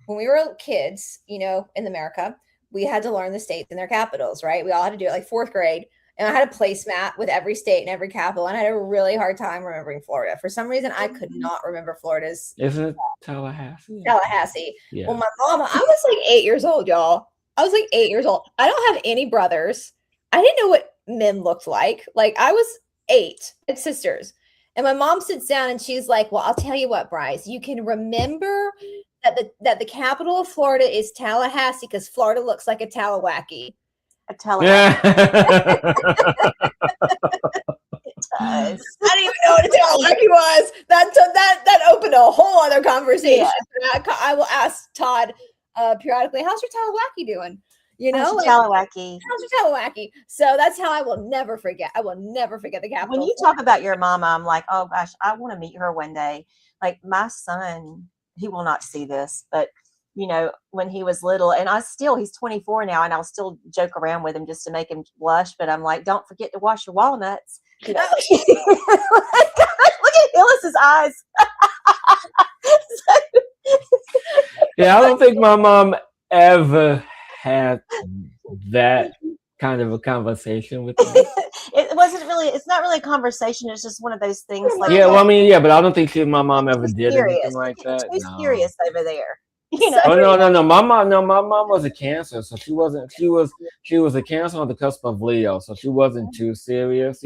When we were kids, in America, we had to learn the states and their capitals, right? We all had to do it like 4th grade. And I had a placemat with every state and every capital. And I had a really hard time remembering Florida. For some reason, I could not remember Florida's. Isn't it Tallahassee? Tallahassee. Yeah. Well, my mama, I was like 8 years old, y'all. I was like 8 years old. I don't have any brothers. I didn't know what men looked like. Like I was 8. I had sisters. And my mom sits down and she's like, well, I'll tell you what, Brice, you can remember that the capital of Florida is Tallahassee because Florida looks like a Talawaki. A Tallahassee. It does. I didn't even know what a Talawaki was. That opened a whole other conversation. Yeah. I will ask Todd periodically, how's your Talawaki doing? Talawaki. How's your Talawaki? So that's how I will never forget. I will never forget the capital. When you talk about your mama, I'm like, oh gosh, I want to meet her one day. Like my son, he will not see this, but when he was little, and he's 24 now, and I'll still joke around with him just to make him blush. But I'm like, don't forget to wash your walnuts. Look at Hillis's eyes. Yeah, I don't think my mom ever had that kind of a conversation with me. It's not really a conversation. It's just one of those things. Like, but I don't think my mom ever did anything like that. Too serious over there. Oh no. My mom was a Cancer, so she wasn't. She was a Cancer on the cusp of Leo, so she wasn't too serious,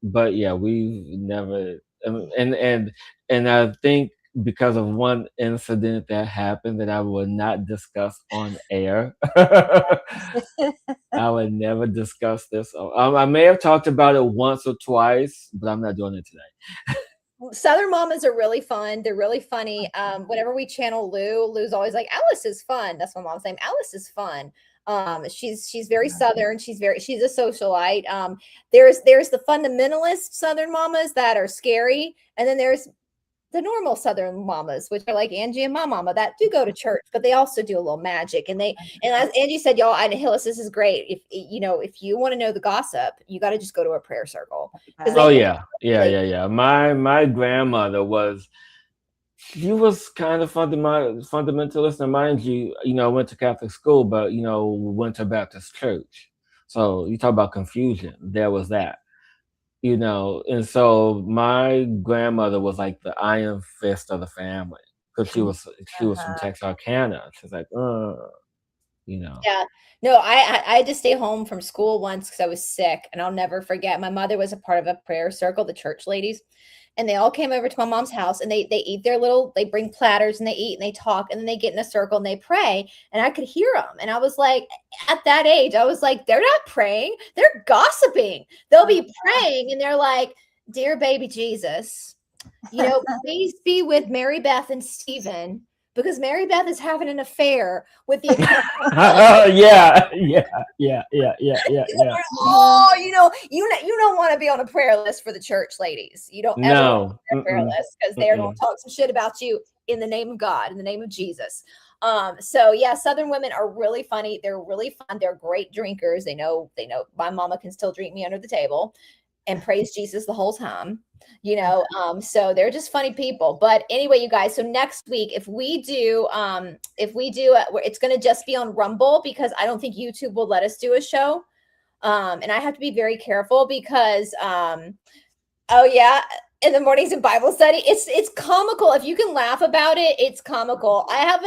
But yeah, we never. And I think because of one incident that happened that I will not discuss on air. I would never discuss this. I may have talked about it once or twice, but I'm not doing it today. Southern mamas are really fun. They're really funny. Whenever we channel Lou's always like, Alice is fun. That's my mom's name. Alice is fun. She's very Southern. She's a socialite. There's the fundamentalist Southern mamas that are scary, and then there's the normal Southern mamas, which are like Angie and my mama, that do go to church, but they also do a little magic. And as Angie said, y'all, and Hillis, this is great. If you want to know the gossip, you got to just go to a prayer circle. Oh yeah. My grandmother was kind of fundamentalist, and mind you, went to Catholic school, but went to Baptist church. So you talk about confusion. There was that. And so my grandmother was like the iron fist of the family, because she was from Texarkana. She's like, Yeah. No, I had to stay home from school once because I was sick, and I'll never forget. My mother was a part of a prayer circle, the church ladies, and they all came over to my mom's house, and they eat they bring platters, and they eat and they talk, and then they get in a circle and they pray, and I could hear them. And I was like, at that age, I was like, they're not praying, they're gossiping. They'll be praying and they're like, dear baby Jesus, please be with Mary Beth and Stephen, because Mary Beth is having an affair with the yeah. Oh, you don't want to be on a prayer list for the church ladies. You don't ever want to be on a prayer list, because they're going to talk some shit about you in the name of God, in the name of Jesus. So yeah, Southern women are really funny. They're really fun. They're great drinkers. They know my mama can still drink me under the table and praise Jesus the whole time. So they're just funny people. But anyway, you guys, so next week, if we do it's going to just be on Rumble, because I don't think YouTube will let us do a show. And I have to be very careful because in the mornings in Bible study, it's comical. If you can laugh about it, it's comical. I have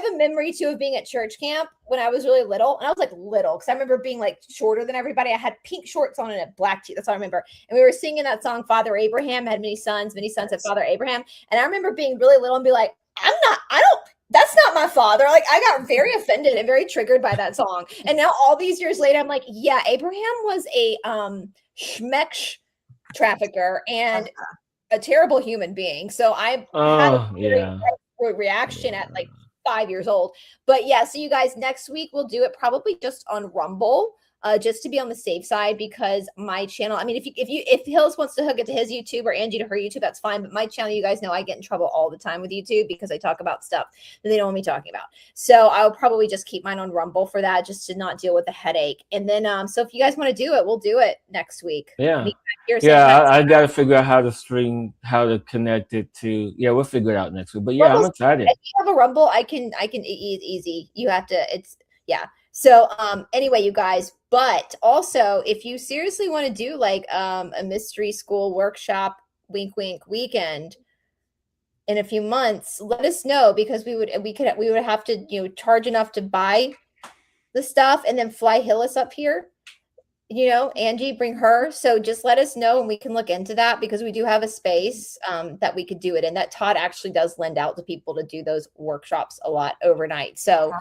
a memory too of being at church camp when I was really little, and I was like little because I remember being like shorter than everybody. I had pink shorts on and a black tee. That's all I remember. And we were singing that song, Father Abraham had many sons had Father Abraham. And I remember being really little and be like, that's not my father. Like, I got very offended and very triggered by that song. And now all these years later, I'm like, yeah, Abraham was a schmeck trafficker and a terrible human being. So I had a reaction at like 5 years old. But yeah, so you guys, next week we'll do it probably just on Rumble. Just to be on the safe side, because my channel, I mean, if Hillis wants to hook it to his YouTube or Angie to her YouTube, that's fine. But my channel, you guys know I get in trouble all the time with YouTube because I talk about stuff that they don't want me talking about. So I'll probably just keep mine on Rumble for that, just to not deal with the headache. And then, so if you guys want to do it, we'll do it next week. Yeah. I got to figure out how to connect it to, we'll figure it out next week. But yeah, I'm excited. If you have a Rumble, I can easy. You have to, So anyway, you guys, but also if you seriously want to do like a mystery school workshop, wink, wink weekend in a few months, let us know, because we would have to, charge enough to buy the stuff and then fly Hillis up here, Angie, bring her. So just let us know and we can look into that, because we do have a space that we could do it in. That Todd actually does lend out to people to do those workshops a lot overnight. So,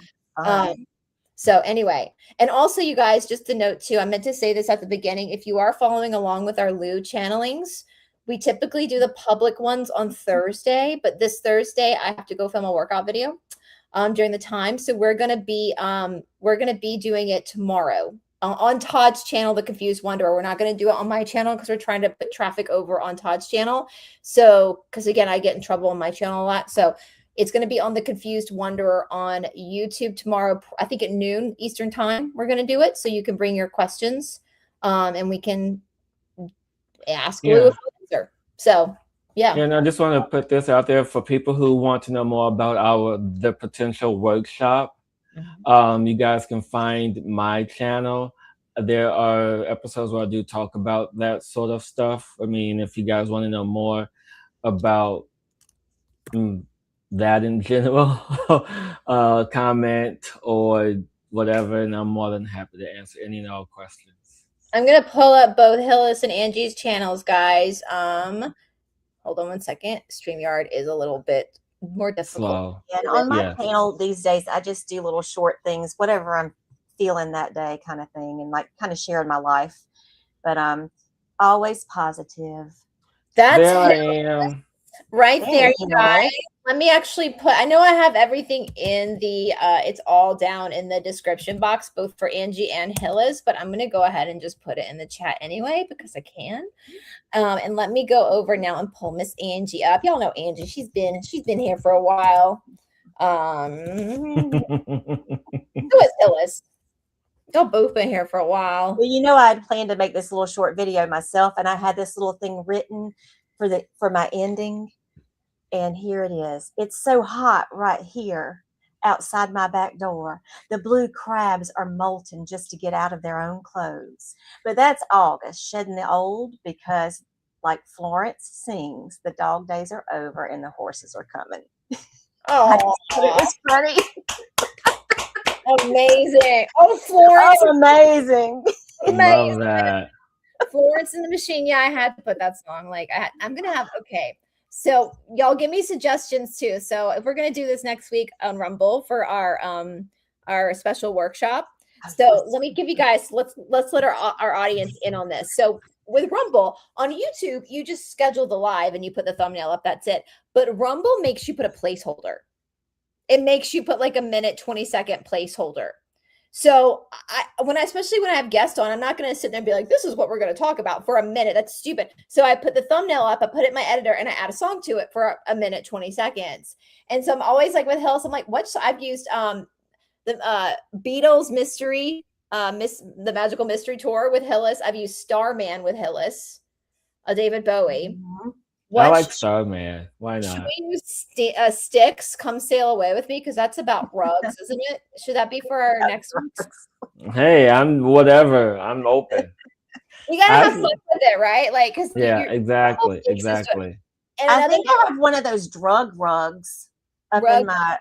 So anyway, and also you guys, just a note too, I meant to say this at the beginning. If you are following along with our Lou channelings, we typically do the public ones on Thursday, but this Thursday I have to go film a workout video during the time. So we're going to be doing it tomorrow on Todd's channel, The Confused Wanderer. We're not going to do it on my channel because we're trying to put traffic over on Todd's channel. So, because again, I get in trouble on my channel a lot. So it's going to be on The Confused Wanderer on YouTube tomorrow, I think at noon Eastern time. We're going to do it. So you can bring your questions and we can ask Lou an answer. So, yeah. And I just want to put this out there for people who want to know more about the potential workshop. You guys can find my channel. There are episodes where I do talk about that sort of stuff. I mean, if you guys want to know more about that in general, comment or whatever, and I'm more than happy to answer any and all questions. I'm gonna pull up both Hillis and Angie's channels, guys. Hold on one second. StreamYard is a little bit more difficult. Slow. And on my channel these days, I just do little short things, whatever I'm feeling that day, kind of thing, and like kind of sharing my life. But always positive. That's There I Hillis am. right there, Hey, you Hillis. guys. Let me actually put, I know I have everything in the, it's all down in the description box, both for Angie and Hillis, but I'm going to go ahead and just put it in the chat anyway, because I can. And let me go over now and pull Miss Angie up. Y'all know Angie. She's been here for a while. Who is Hillis? Y'all both been here for a while. Well, you know, I had planned to make this little short video myself, and I had this little thing written for my ending. And here it is. It's so hot right here outside my back door. The blue crabs are molting just to get out of their own clothes. But that's August, shedding the old, because like Florence sings, the dog days are over and the horses are coming. I just thought it was funny. Amazing. Oh, Florence. Oh, amazing. Love that. Florence and the Machine. Yeah, I had to put that song. Like, I'm going to have, okay. So y'all give me suggestions too. So if we're going to do this next week on Rumble for our special workshop. So let me give you guys, let's let our audience in on this. So with Rumble on YouTube, you just schedule the live and you put the thumbnail up. That's it. But Rumble makes you put a placeholder. It makes you put like a minute, 20-second placeholder. So especially when I have guests on, I'm not going to sit there and be like, this is what we're going to talk about for a minute. That's stupid. So I put the thumbnail up, I put it in my editor, and I add a song to it for a minute, 20 seconds. And so I'm always like with Hillis, I'm like, what? So I've used the Beatles Mystery, the Magical Mystery Tour with Hillis. I've used Starman with Hillis, David Bowie. Mm-hmm. I like Starman. Why not? Should we use Styx, Come Sail Away With Me? Because that's about rugs, isn't it? Should that be for our next one? Hey, I'm whatever. I'm open. You gotta have fun with it, right? Like, because exactly. And I think I have one of those drug rugs up in my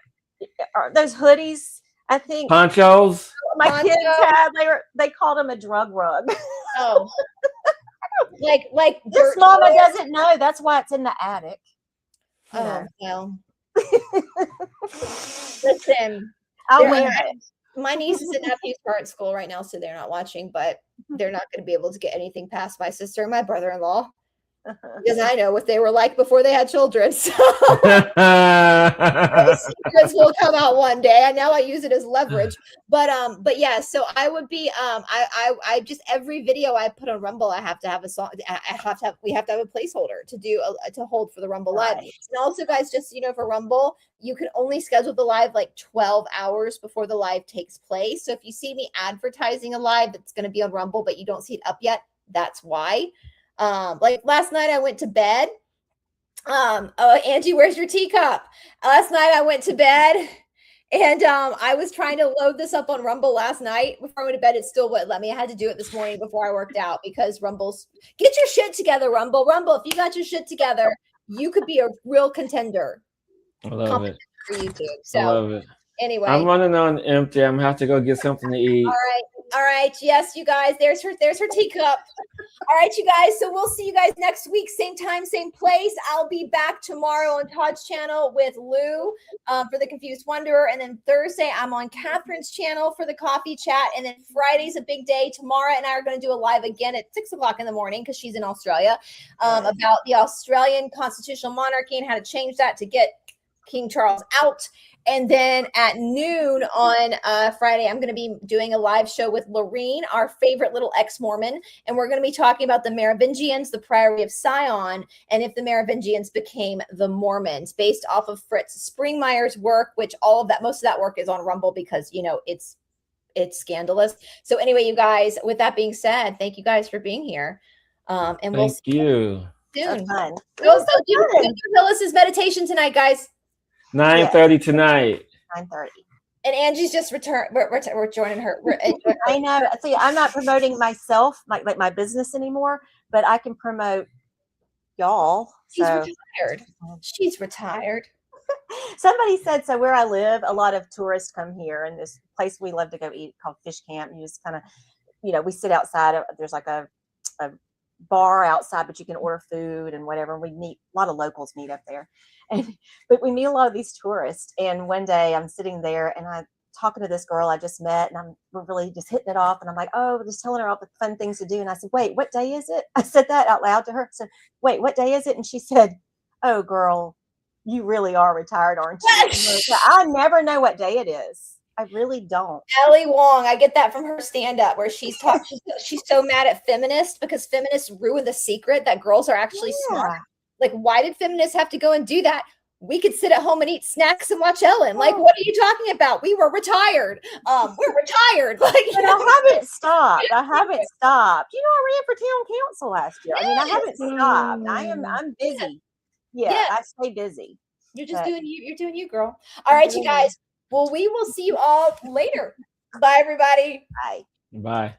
those hoodies. I think ponchos. My kids had. They called them a drug rug. Oh. Like this mama doesn't know. That's why it's in the attic. Oh no. Listen, I'll wear it. My nieces and nephews are at school right now, so they're not watching, but they're not going to be able to get anything past my sister and my brother-in-law. Because I know what they were like before they had children. So secrets will come out one day. And now I use it as leverage. But yeah, so I would be I just every video I put on Rumble, I have to have a song. We have to have a placeholder to do to hold for the Rumble live. And also, guys, just so you know, for Rumble, you can only schedule the live like 12 hours before the live takes place. So if you see me advertising a live that's going to be on Rumble, but you don't see it up yet, that's why. Like last night I went to bed. Angie, where's your teacup? Last night I went to bed and I was trying to load this up on Rumble last night. Before I went to bed, it still wouldn't let me. I had to do it this morning before I worked out because Rumble's get your shit together, Rumble. Rumble, if you got your shit together, you could be a real contender. I love it. For YouTube. So I love it. Anyway, I'm running on empty. I'm gonna have to go get something to eat. All right. Yes, you guys. There's her teacup. All right, you guys. So we'll see you guys next week, same time, same place. I'll be back tomorrow on Todd's channel with Lou for the Confused Wanderer, and then Thursday I'm on Catherine's channel for the coffee chat, and then Friday's a big day. Tamara and I are going to do a live again at 6:00 in the morning because she's in Australia about the Australian constitutional monarchy and how to change that to get King Charles out. And then at noon on Friday, I'm going to be doing a live show with Lorene, our favorite little ex-Mormon. And we're going to be talking about the Merovingians, the Priory of Sion, and if the Merovingians became the Mormons, based off of Fritz Springmeier's work, which most of that work is on Rumble because, you know, it's scandalous. So anyway, you guys, with that being said, thank you guys for being here. And we'll see you soon. So do Hillis's meditation tonight, guys. 9:30 tonight. 9:30. And Angie's just returned. We're joining her. I know. See, I'm not promoting myself, like my business anymore, but I can promote y'all. She's retired. She's retired. Somebody said, so where I live, a lot of tourists come here, and this place we love to go eat called Fish Camp. You just kind of, we sit outside. There's like a bar outside, but you can order food and whatever. And we meet a lot of locals meet up there, but we meet a lot of these tourists. And one day I'm sitting there and talking to this girl I just met, and we're really just hitting it off. And I'm like, oh, we're just telling her all the fun things to do. And I said, wait, what day is it? I said that out loud to her. I said, wait, what day is it? And she said, oh, girl, you really are retired, aren't you? I never know what day it is. I really don't. Ellie Wong, I get that from her stand-up where she's so mad at feminists because feminists ruin the secret that girls are actually smart. Like, why did feminists have to go and do that? We could sit at home and eat snacks and watch Ellen. Like, what are you talking about? We were retired. We're retired. Like, but I haven't stopped. I haven't stopped. You know, I ran for town council last year. I mean, I haven't stopped. I'm busy. Yeah, I stay busy. You're just doing you. You're doing you, girl. All right, you guys. Well, we will see you all later. Bye, everybody. Bye. Bye.